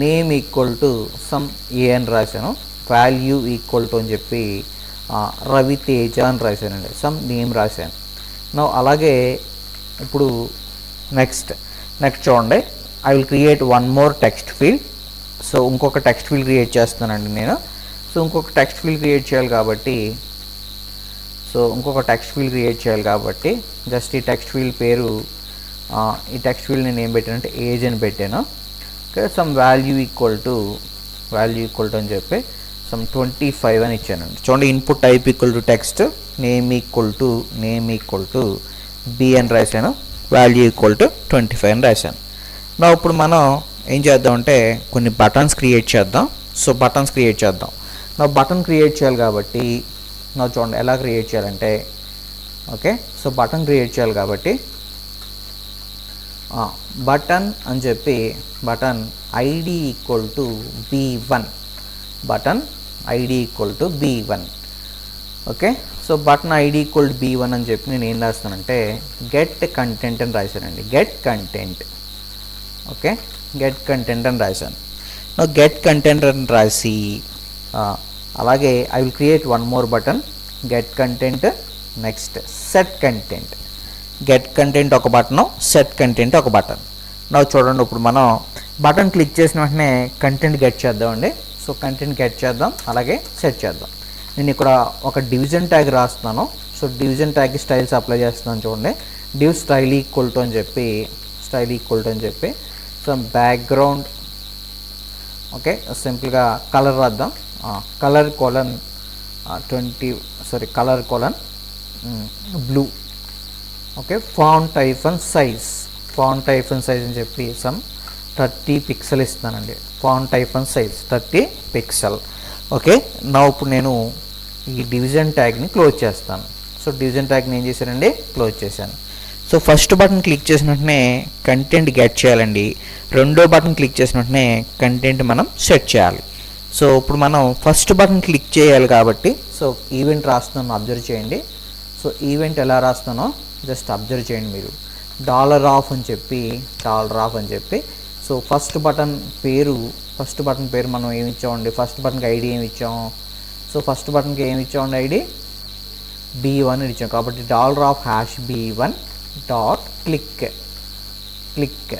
name equal to sum A అని రాశాను, వాల్యూ ఈక్వల్ టు అని చెప్పి రవితేజ అని రాశానండి, సమ్ నేమ్ రాశాను. నా అలాగే ఇప్పుడు నెక్స్ట్ చూడండి, I will create one more text field. So ఇంకొక టెక్స్ట్ ఫీల్డ్ క్రియేట్ చేస్తున్నానండి నేను. సో ఇంకొక టెక్స్ట్ ఫీల్డ్ క్రియేట్ చేయాలి కాబట్టి జస్ట్ ఈ టెక్స్ట్ ఫీల్డ్ పేరు, ఈ టెక్స్ట్ ఫీల్డ్ నేను ఏం పెట్టానంటే ఏజ్ అని పెట్టాను. Okay, some value equal to అని చెప్పి సమ్ 25 అని ఇచ్చానండి. చూడండి, input type equal to text, name equal to be అని రాశాను, వాల్యూ ఈక్వల్ టు 25 అని రాశాను. నా ఇప్పుడు మనం ఏం చేద్దామంటే కొన్ని బటన్స్ క్రియేట్ చేద్దాం. సో బటన్స్ క్రియేట్ చేద్దాం. నా బటన్ క్రియేట్ చేయాలి కాబట్టి నా చూడండి ఎలా క్రియేట్ చేయాలంటే, ఓకే, సో బటన్ క్రియేట్ చేయాలి కాబట్టి బటన్ అని చెప్పి button ID equal to B1, button ID equal to B1. Okay, so button ID equal to B1 అని చెప్పి నేను ఏం రాస్తానంటే గెట్ కంటెంట్ అని రాశానండి, get content. Okay, get content అని రాశాను. గెట్ కంటెంట్ అని రాసి అలాగే I will create one more button, get content. Next set content, get content ఒక బటను, సెట్ కంటెంట్ ఒక బటన్. నా చూడండి, ఇప్పుడు మనం బటన్ క్లిక్ చేసిన వెంటనే కంటెంట్ గెట్ చేద్దామండి. సో కంటెంట్ గెట్ చేద్దాం, అలాగే సెట్ చేద్దాం. నేను ఇక్కడ ఒక డివిజన్ ట్యాగ్ రాస్తున్నాను. సో డివిజన్ ట్యాగ్కి స్టైల్స్ అప్లై చేస్తున్నాను. చూడండి, డివ్ స్టైల్ ఈక్వల్ టు అని చెప్పి సో బ్యాక్గ్రౌండ్. ఓకే, సింపుల్గా కలర్ రాద్దాం, colour colon blue. Okay, font hyphen size అని చెప్పి సమ్ 30 పిక్సెల్ ఇస్తానండి, font hyphen size 30 pixel. Okay, నా ఇప్పుడు నేను ఈ డివిజన్ ట్యాగ్ని క్లోజ్ చేస్తాను. సో డివిజన్ ట్యాగ్ని ఏం చేశానండి, క్లోజ్ చేశాను. సో ఫస్ట్ బటన్ క్లిక్ చేసిన వెంటనే కంటెంట్ గెట్ చేయాలండి, రెండో బటన్ క్లిక్ చేసిన వెంటనే కంటెంట్ మనం సెట్ చేయాలి. సో ఇప్పుడు మనం ఫస్ట్ బటన్ క్లిక్ చేయాలి కాబట్టి సో ఈవెంట్ రాస్తున్నాను, అబ్జర్వ్ చేయండి. సో ఈవెంట్ ఎలా రాస్తానో జస్ట్ అబ్జర్వ్ చేయండి మీరు. $off అని చెప్పి సో ఫస్ట్ బటన్ పేరు మనం ఏమి ఇచ్చామండి, ఫస్ట్ బటన్కి ఐడి ఏమి ఇచ్చాము. సో ఫస్ట్ బటన్కి ఏమి ఇచ్చామండి, ఐడి B1 ఇచ్చాం కాబట్టి $#B1 dot click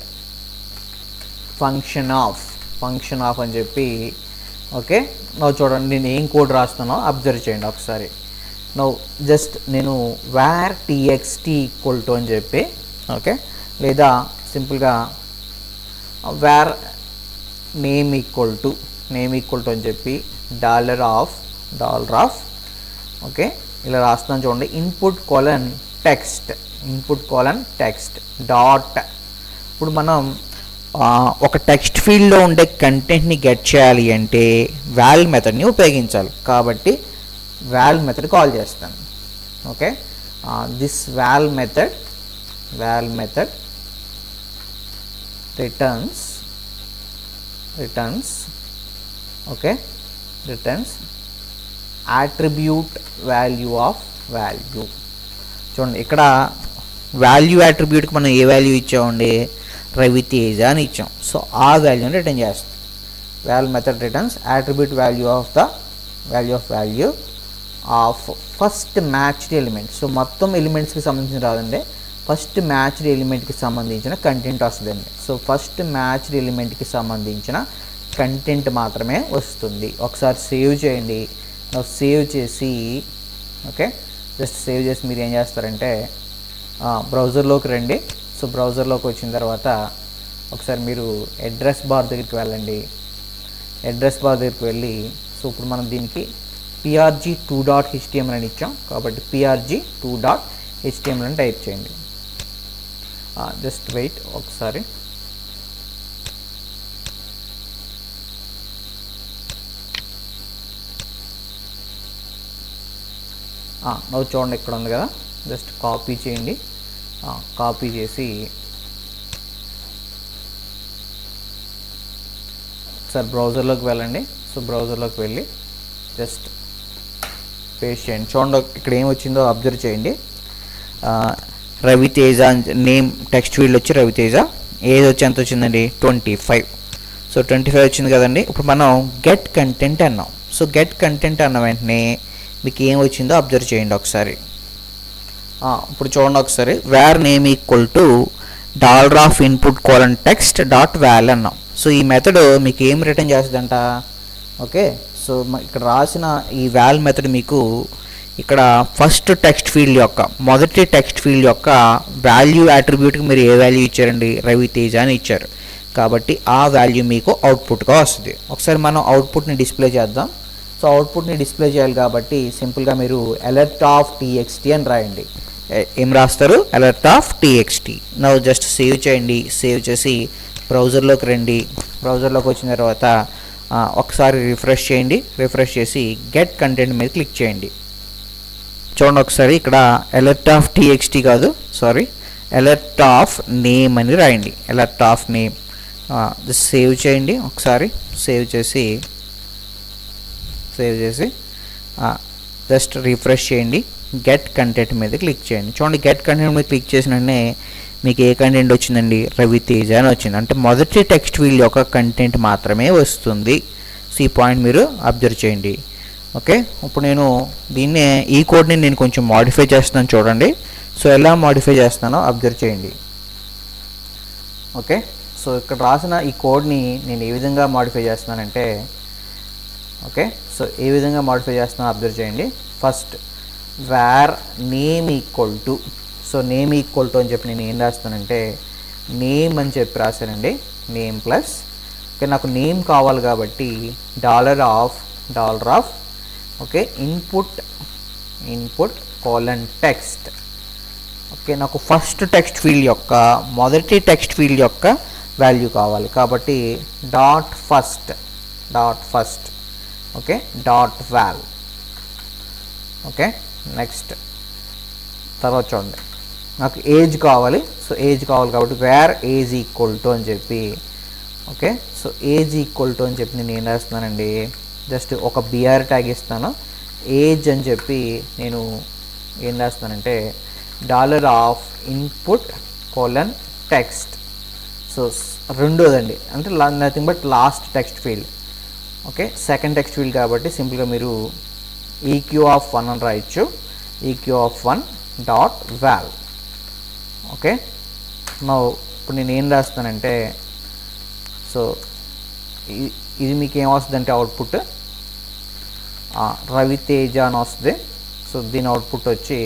function of అని చెప్పి. ఓకే, నవ్వు చూడండి నేను ఏం కోడ్ రాస్తానో అబ్జర్వ్ చేయండి ఒకసారి. నవ్వు జస్ట్ నేను వేర్ txt ఈక్వల్ టు అని చెప్పి, ఓకే, లేదా సింపుల్గా వేర్ నేమ్ ఈక్వల్ టు అని చెప్పి $off. ఓకే, ఇలా రాస్తున్నాను చూడండి. Input colon text dot. ఇప్పుడు మనం ఒక టెక్స్ట్ ఫీల్డ్లో ఉండే కంటెంట్ని గెట్ చేయాలి అంటే వాల్ మెథడ్ని ఉపయోగించాలి కాబట్టి వాల్ మెథడ్ కాల్ చేస్తాను. Okay, this wall method returns okay, returns attribute value of value. చూడండి ఇక్కడ వాల్యూ అట్రిబ్యూట్కి మనం ఏ వాల్యూ ఇచ్చామండి, రవితేజ అని ఇచ్చాం. సో ఆ వాల్యూని రిటర్న్ చేస్తాం. Value method returns attribute value of first matched element. So మొత్తం ఎలిమెంట్స్కి సంబంధించి రాదండి, ఫస్ట్ మ్యాచ్డ్ ఎలిమెంట్కి సంబంధించిన కంటెంట్ వస్తుందండి. సో ఫస్ట్ మ్యాచ్డ్ ఎలిమెంట్కి సంబంధించిన కంటెంట్ మాత్రమే వస్తుంది. ఒకసారి సేవ్ చేయండి. సేవ్ చేసి ఓకే, జస్ట్ సేవ్ చేసి మీరు ఏం చేస్తారంటే బ్రౌజర్లోకి రండి. సో బ్రౌజర్లోకి వచ్చిన తర్వాత ఒకసారి మీరు అడ్రస్ బార్ దగ్గరికి వెళ్ళండి. అడ్రస్ బార్ దగ్గరికి వెళ్ళి సో ఇప్పుడు మనం దీనికి prg2.html అని ఇచ్చాం కాబట్టి prg2.html అని టైప్ చేయండి. జస్ట్ వెయిట్ ఒకసారి. నవ్వు చూడండి ఇక్కడ ఉంది కదా, జస్ట్ కాపీ చేయండి. కాపీ చేసి ఒకసారి బ్రౌజర్లోకి వెళ్ళండి. సో బ్రౌజర్లోకి వెళ్ళి జస్ట్ పేస్ట్ చేయండి. చూడండి ఇక్కడ ఏం వచ్చిందో అబ్జర్వ్ చేయండి. రవితేజ నేమ్ టెక్స్ట్ ఫీల్డ్ వచ్చి రవితేజ, ఏజ్ వచ్చి ఎంత వచ్చిందండి 25. సో 25 వచ్చింది కదండి. ఇప్పుడు మనం గెట్ కంటెంట్ అన్నాం. సో గెట్ కంటెంట్ అన్న వెంటనే మీకు ఏం వచ్చిందో అబ్జర్వ్ చేయండి ఒకసారి. ఇప్పుడు చూడండి ఒకసారి, wear name equal to $input:text.val అన్నాం. సో ఈ మెథడ్ మీకు ఏం రిటర్న్ చేస్తుందంట, ఓకే. సో ఇక్కడ రాసిన ఈ వాల్ మెథడ్ మీకు ఇక్కడ ఫస్ట్ టెక్స్ట్ ఫీల్డ్ యొక్క మొదటి టెక్స్ట్ ఫీల్డ్ యొక్క వాల్యూ అట్రిబ్యూట్కి మీరు ఏ వాల్యూ ఇచ్చారండి, రవితేజ అని ఇచ్చారు కాబట్టి ఆ వాల్యూ మీకు అవుట్పుట్గా వస్తుంది. ఒకసారి మనం అవుట్పుట్ని డిస్ప్లే చేద్దాం. సో అవుట్పుట్ని డిస్ప్లే చేయాలి కాబట్టి సింపుల్గా మీరు alert of txt అని రాయండి. ఏం రాస్తారు, alert of txt. Now just save చేయండి. సేవ్ చేసి బ్రౌజర్లోకి రండి. బ్రౌజర్లోకి వచ్చిన తర్వాత ఒకసారి రిఫ్రెష్ చేయండి. రిఫ్రెష్ చేసి గెట్ కంటెంట్ మీద క్లిక్ చేయండి. చూడండి ఒకసారి ఇక్కడ alert of txt కాదు, సారీ, alert of name అని రాయండి. alert of name. సేవ్ చేయండి. ఒకసారి సేవ్ చేసి జస్ట్ రిఫ్రెష్ చేయండి. గెట్ కంటెంట్ మీద క్లిక్ చేయండి. చూడండి గెట్ కంటెంట్ మీద క్లిక్ చేసిన వెంటనే మీకు ఏ కంటెంట్ వచ్చిందండి, రవితేజ అని వచ్చింది. అంటే మొదటి టెక్స్ట్ ఫీల్డ్ యొక్క కంటెంట్ మాత్రమే వస్తుంది. సో ఈ పాయింట్ మీరు అబ్జర్వ్ చేయండి. ఓకే, ఇప్పుడు నేను దీన్నే ఈ కోడ్ని నేను కొంచెం మాడిఫై చేస్తున్నాను చూడండి. సో ఎలా మాడిఫై చేస్తానో అబ్జర్వ్ చేయండి. ఓకే, సో ఇక్కడ రాసిన ఈ కోడ్ని నేను ఏ విధంగా మాడిఫై చేస్తున్నానంటే, ఓకే, సో ఏ విధంగా మాడిఫై చేస్తున్నానో అబ్జర్వ్ చేయండి. First var name equal to, so name equal to అని చెప్పి నేను ఏం రాస్తానంటే నేమ్ అని చెప్పి రాశానండి. నేమ్ ప్లస్, ఓకే, నాకు నేమ్ కావాలి కాబట్టి dollar of okay input:text. Okay, నాకు ఫస్ట్ టెక్స్ట్ ఫీల్డ్ యొక్క మొదటి టెక్స్ట్ ఫీల్డ్ యొక్క వాల్యూ కావాలి కాబట్టి first okay .val. Okay, next తర్వాత చూడండి నాకు ఏజ్ కావాలి. సో ఏజ్ కావాలి కాబట్టి వేర్ ఏజ్ ఈక్వల్ టు అని చెప్పి, okay, so age equal to అని చెప్పి నేను ఏం రాస్తున్నానండి, జస్ట్ ఒక BR ట్యాగ్ ఇస్తాను. ఏజ్ అని చెప్పి నేను ఏం రాస్తున్నానంటే $input:text. సో రెండోదండి అంటే nothing but last text field. Okay, second text field కాబట్టి సింపుల్గా మీరు eq(1) అని రాయొచ్చు. eq(1.val). ఓకే, ఇప్పుడు నేను ఏం రాస్తానంటే, సో ఇది మీకు ఏమొస్తుందంటే అవుట్పుట్ రవితేజ అని వస్తుంది. సో దీని అవుట్పుట్ వచ్చి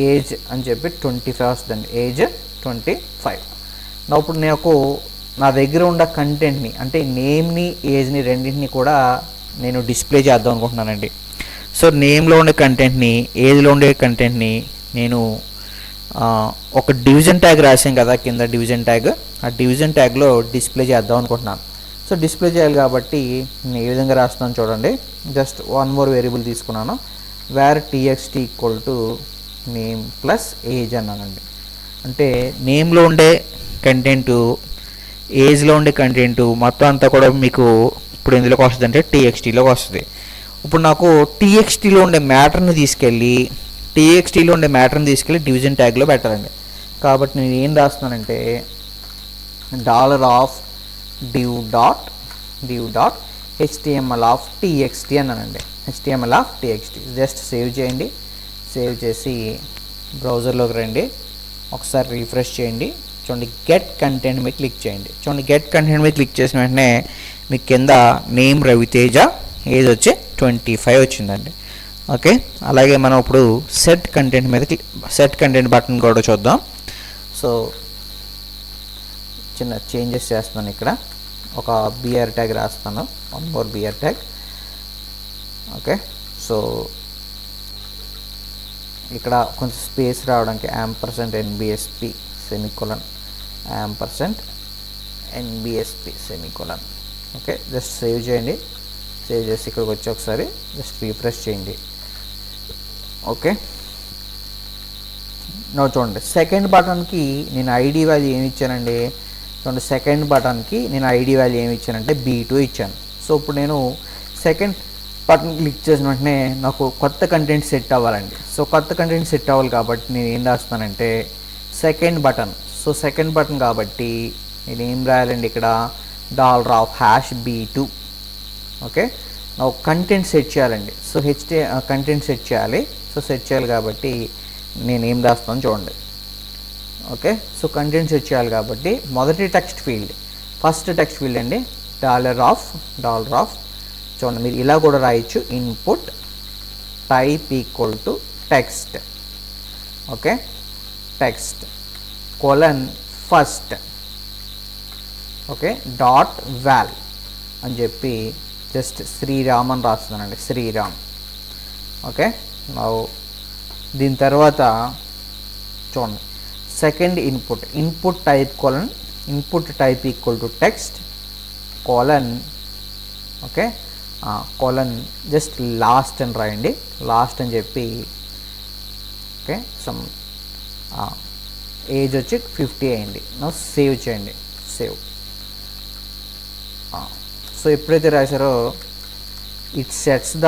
ఏజ్ అని చెప్పి 25 వస్తుందండి. ఏజ్ 25. ఇప్పుడు నా దగ్గర ఉన్న కంటెంట్ని అంటే నేమ్ని ఏజ్ని రెండింటిని కూడా నేను డిస్ప్లే చేద్దాం అనుకుంటున్నానండి. సో నేమ్లో ఉండే కంటెంట్ని ఏజ్లో ఉండే కంటెంట్ని నేను ఒక డివిజన్ ట్యాగ్ రాసాం కదా కింద డివిజన్ ట్యాగ్, ఆ డివిజన్ ట్యాగ్లో డిస్ప్లే చేద్దాం అనుకుంటున్నాను. సో డిస్ప్లే చేయాలి కాబట్టి నేను ఏ విధంగా రాస్తున్నాను చూడండి. జస్ట్ వన్ మోర్ వేరియబుల్ తీసుకున్నాను. Var txt equal to name plus age అన్నానండి. అంటే నేమ్లో ఉండే కంటెంటు, ఏజ్లో ఉండే కంటెంటు మొత్తం అంతా కూడా మీకు ఇప్పుడు ఎందులోకి వస్తుంది అంటే txtలోకి వస్తుంది. ఇప్పుడు నాకు txtలో ఉండే మ్యాటర్ని తీసుకెళ్ళి డివిజన్ ట్యాగ్లో పెట్టాలండి. కాబట్టి నేను ఏం రాస్తున్నానంటే $div.html(txt) అన్నానండి. html(txt). జస్ట్ సేవ్ చేయండి. సేవ్ చేసి బ్రౌజర్లోకి రండి. ఒకసారి రీఫ్రెష్ చేయండి. చూడండి గెట్ కంటెంట్ మీద క్లిక్ చేయండి. చూడండి గెట్ కంటెంట్ మీద క్లిక్ చేసిన వెంటనే మీకు కింద నేమ్ రవితేజ, ఏజ్ వచ్చి 25 వచ్చిందండి. ఓకే, అలాగే మనం ఇప్పుడు సెట్ కంటెంట్ మీద సెట్ కంటెంట్ బటన్ కూడా చూద్దాం. సో చిన్న చేంజెస్ చేస్తాను. ఇక్కడ ఒక బిఆర్ ట్యాగ్ రాస్తాను, 1 more BR tag. Okay, so ఇక్కడ కొంచెం స్పేస్ రావడానికి %NBSP semicolon %NBSP semicolon. Okay, just save చేయండి. సేవ్ చేసి ఇక్కడికి వచ్చి ఒకసారి జస్ట్ రీఫ్రెష్ చేయండి. ఓకే, చూడండి సెకండ్ బటన్కి నేను ఐడి వాల్యూ ఏమి ఇచ్చానండి. చూడండి సెకండ్ బటన్కి నేను ఐడి వాల్యూ ఏమి ఇచ్చానంటే B2 ఇచ్చాను. సో ఇప్పుడు నేను సెకండ్ బటన్ క్లిక్ చేసిన వెంటనే నాకు కొత్త కంటెంట్ సెట్ అవ్వాలండి. సో కొత్త కంటెంట్ సెట్ అవ్వాలి కాబట్టి నేను ఏం రాస్తానంటే second button. So second button కాబట్టి నేను ఏం రాయాలండి ఇక్కడ $#B2. ఓకే, నాకు కంటెంట్ సెట్ చేయాలండి. సో కంటెంట్ సెట్ చేయాలి. సో సెట్ చేయాలి కాబట్టి నేను ఏం రాస్తాను చూడండి. ఓకే, సో కంటెంట్ సెట్ చేయాలి కాబట్టి మొదటి text field, first text field అండి $of. చూడండి మీరు ఇలా కూడా రాయొచ్చు, input type =text. Okay, text first. Okay, .val అని చెప్పి జస్ట్ శ్రీరామ్ అని రాస్తున్నానండి, శ్రీరామ్. ఓకే, దీని తర్వాత చూడండి second input type =text okay, just last అని రాయండి, లాస్ట్ అని చెప్పి. ఓకే, సమ్ ఏజ్ వచ్చి 50 అయింది. సేవ్ చేయండి, సేవ్. సో ఎప్పుడైతే రాశారో it sets the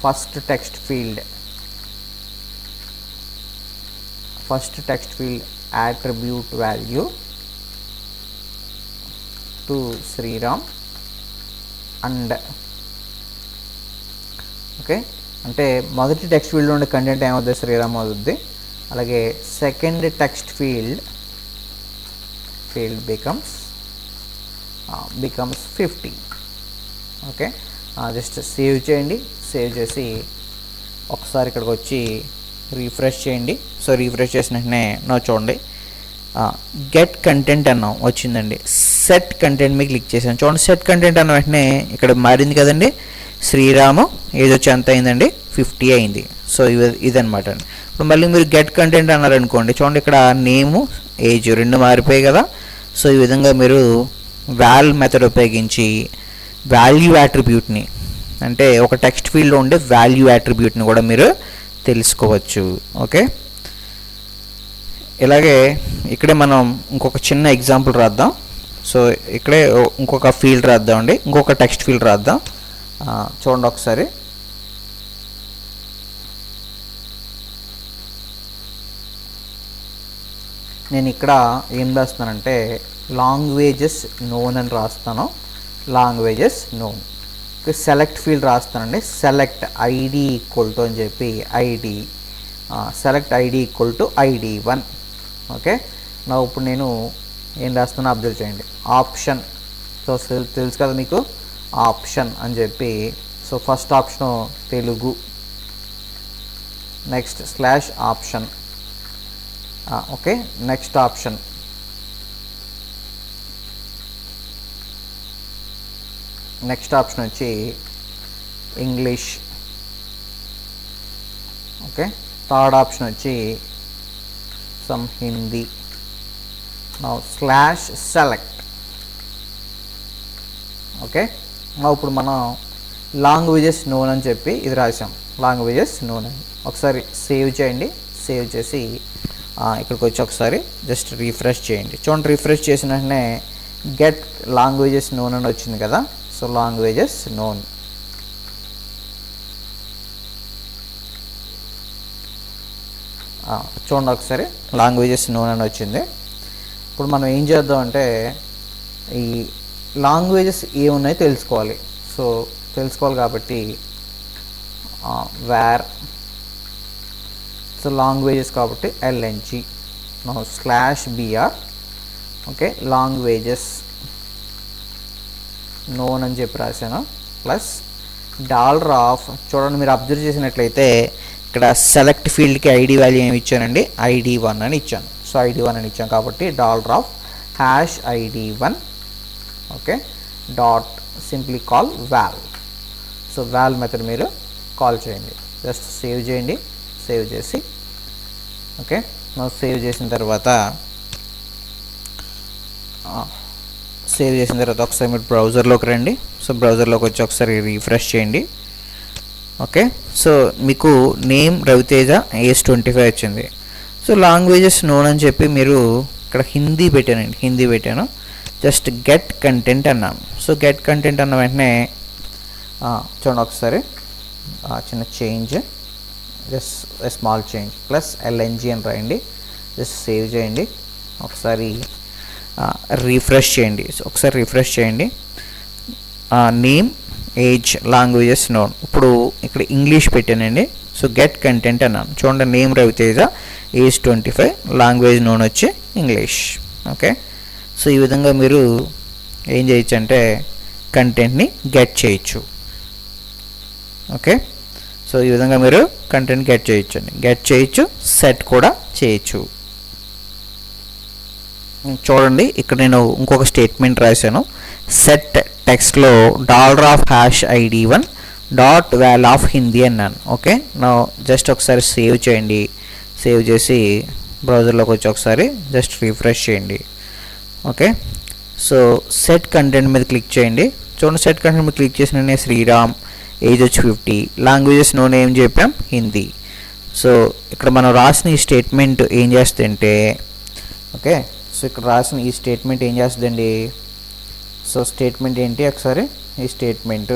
first text field attribute value to Sriram and. Okay, అంటే మొదటి టెక్స్ట్ ఫీల్డ్లో ఉండే కంటెంట్ ఏమవుతుంది, శ్రీరామ్ అవుతుంది. అలాగే second text field becomes 50. Okay, just save చేయండి. సేవ్ చేసి ఒకసారి ఇక్కడికి వచ్చి రీఫ్రెష్ చేయండి. సో రీఫ్రెష్ చేసిన వెంటనే చూడండి గెట్ కంటెంట్ అన్నాం వచ్చిందండి. సెట్ కంటెంట్ మీద క్లిక్ చేసాను. చూడండి సెట్ కంటెంట్ అన్న వెంటనే ఇక్కడ మారింది కదండి, శ్రీరాము ఏజ్ వచ్చి ఎంత అయిందండి, 50 అయింది. సో ఇదనమాట అండి. ఇప్పుడు మళ్ళీ మీరు గెట్ కంటెంట్ అన్నారనుకోండి, చూడండి ఇక్కడ నేము ఏజ్ 2 మారిపోయాయి కదా. సో ఈ విధంగా మీరు వాల్ మెథడ్ ఉపయోగించి వాల్యూ యాట్రిబ్యూట్ని, అంటే ఒక టెక్స్ట్ ఫీల్డ్లో ఉండే వాల్యూ యాట్రిబ్యూట్ని కూడా మీరు తెలుసుకోవచ్చు. ఓకే, ఇలాగే ఇక్కడే మనం ఇంకొక చిన్న ఎగ్జాంపుల్ రాద్దాం. సో ఇక్కడే ఇంకొక ఫీల్డ్ రాద్దామండి, ఇంకొక టెక్స్ట్ ఫీల్డ్ రాద్దాం. చూడండి ఒకసారి. నేను ఇక్కడ ఏం రాస్తున్నానంటే లాంగ్వేజెస్ నోన్ అని రాస్తాను, లాంగ్వేజెస్ నోన్. సెలెక్ట్ ఫీల్డ్ రాస్తానండి, సెలెక్ట్ ఐడి = అని చెప్పి ID, select ID =ID1. Okay, ఇప్పుడు నేను ఏం రాస్తానో అబ్జర్వ్ చేయండి, ఆప్షన్. సో తెలుసు కదా మీకు, ఆప్షన్ అని చెప్పి. So first option Telugu, next /option. Okay, next option వచ్చి ఇంగ్లీష్. ఓకే, థర్డ్ ఆప్షన్ వచ్చి సమ్ హిందీ. /select. ఓకే, ఇప్పుడు మనం లాంగ్వేజెస్ నోన్ అని చెప్పి ఇది రాసాం, లాంగ్వేజెస్ నోన్ అని. ఒకసారి సేవ్ చేయండి. సేవ్ చేసి ఇక్కడికి వచ్చి ఒకసారి జస్ట్ రీఫ్రెష్ చేయండి. చూడండి రీఫ్రెష్ చేసిన వెంటనే గెట్ లాంగ్వేజెస్ నోన్ అని వచ్చింది కదా. So languages known. చూడండి ఒకసారి లాంగ్వేజెస్ నోన్ అని వచ్చింది. ఇప్పుడు మనం ఏం చేద్దాం అంటే ఈ లాంగ్వేజెస్ ఏమున్నాయో తెలుసుకోవాలి. సో తెలుసుకోవాలి కాబట్టి వేర్, సో లాంగ్వేజెస్ కాబట్టి LNG. Now slash br, okay, languages known అని చెప్పి రాశాను, ప్లస్ డాలర్ ఆఫ్, చూడండి మీరు అబ్జర్వ్ చేసినట్లయితే ఇక్కడ సెలెక్ట్ ఫీల్డ్కి ఐడి వాల్యూ ఏమి ఇచ్చానండి, ID1 అని ఇచ్చాను. సో ID1 అని ఇచ్చాను కాబట్టి dollar of hash ID1, okay, dot simply call wall. So wall method మీరు కాల్ చేయండి, జస్ట్ సేవ్ చేయండి. సేవ్ చేసి ఓకే, మనం సేవ్ చేసిన తర్వాత ఒకసారి మీరు బ్రౌజర్లోకి రండి. సో బ్రౌజర్లోకి వచ్చి ఒకసారి రీఫ్రెష్ చేయండి. ఓకే, సో మీకు నేమ్ రవితేజ ఏజ్ 25 వచ్చింది. సో లాంగ్వేజెస్ నోన్ అని చెప్పి మీరు ఇక్కడ హిందీ పెట్టానండి, హిందీ పెట్టాను. జస్ట్ గెట్ కంటెంట్ అన్నాను. సో గెట్ కంటెంట్ అన్న వెంటనే చూడండి ఒకసారి చిన్న change, just small change, plus LNG అని రాయండి. జస్ట్ సేవ్ చేయండి, ఒకసారి రీఫ్రెష్ చేయండి. ఒకసారి రిఫ్రెష్ చేయండి. Name, age, languages known. ఇప్పుడు ఇక్కడ ఇంగ్లీష్ పెట్టానండి. సో గెట్ కంటెంట్ అన్నాను. చూడండి name Raviteja, age 25, language known వచ్చి ఇంగ్లీష్. ఓకే, సో ఈ విధంగా మీరు ఏం చేయొచ్చు అంటే కంటెంట్ని గెట్ చేయొచ్చు. ఓకే, సో ఈ విధంగా మీరు కంటెంట్ గెట్ చేయొచ్చు, సెట్ కూడా చేయొచ్చు. చూడండి ఇక్కడ నేను ఇంకొక స్టేట్మెంట్ రాశాను. సెట్ టెక్స్ట్లో dollar of hash ID1 dot val of Hindi అన్నాను. ఓకే, నా జస్ట్ ఒకసారి సేవ్ చేయండి. సేవ్ చేసి బ్రౌజర్లోకి వచ్చి ఒకసారి జస్ట్ రిఫ్రెష్ చేయండి. ఓకే, సో సెట్ కంటెంట్ మీద క్లిక్ చేయండి. చూడండి సెట్ కంటెంట్ మీద క్లిక్ చేసిన శ్రీరామ్, ఏజ్ వచ్చి 50, లాంగ్వేజెస్ నోన్ ఏం చెప్పాం, హిందీ. సో ఇక్కడ మనం రాసిన ఈ స్టేట్మెంట్ ఏం చేస్తుందంటే, ఓకే, సో ఇక్కడ రాసిన ఈ స్టేట్మెంట్ ఏం చేస్తుందండి, సో స్టేట్మెంట్ ఏంటి ఒకసారి ఈ statement,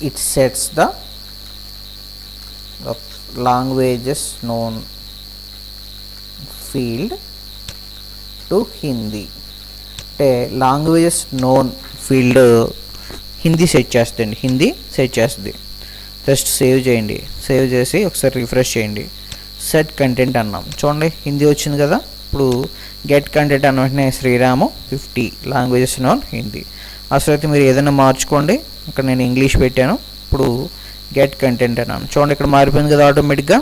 it sets the languages known field to Hindi. అంటే languages known field Hindi set చేస్తుంది. జస్ట్ సేవ్ చేయండి. సేవ్ చేసి ఒకసారి రిఫ్రెష్ చేయండి. సెట్ కంటెంట్ అన్నాం. చూడండి హిందీ వచ్చింది కదా. ఇప్పుడు గెట్ కంటెంట్ అన్న వెంటనే శ్రీరాము 50, లాంగ్వేజెస్ నోన్ హిందీ. అసలు అయితే మీరు ఏదైనా మార్చుకోండి. ఇక్కడ నేను ఇంగ్లీష్ పెట్టాను. ఇప్పుడు గెట్ కంటెంట్ అన్నాను. చూడండి ఇక్కడ మారిపోయింది కదా ఆటోమేటిక్గా.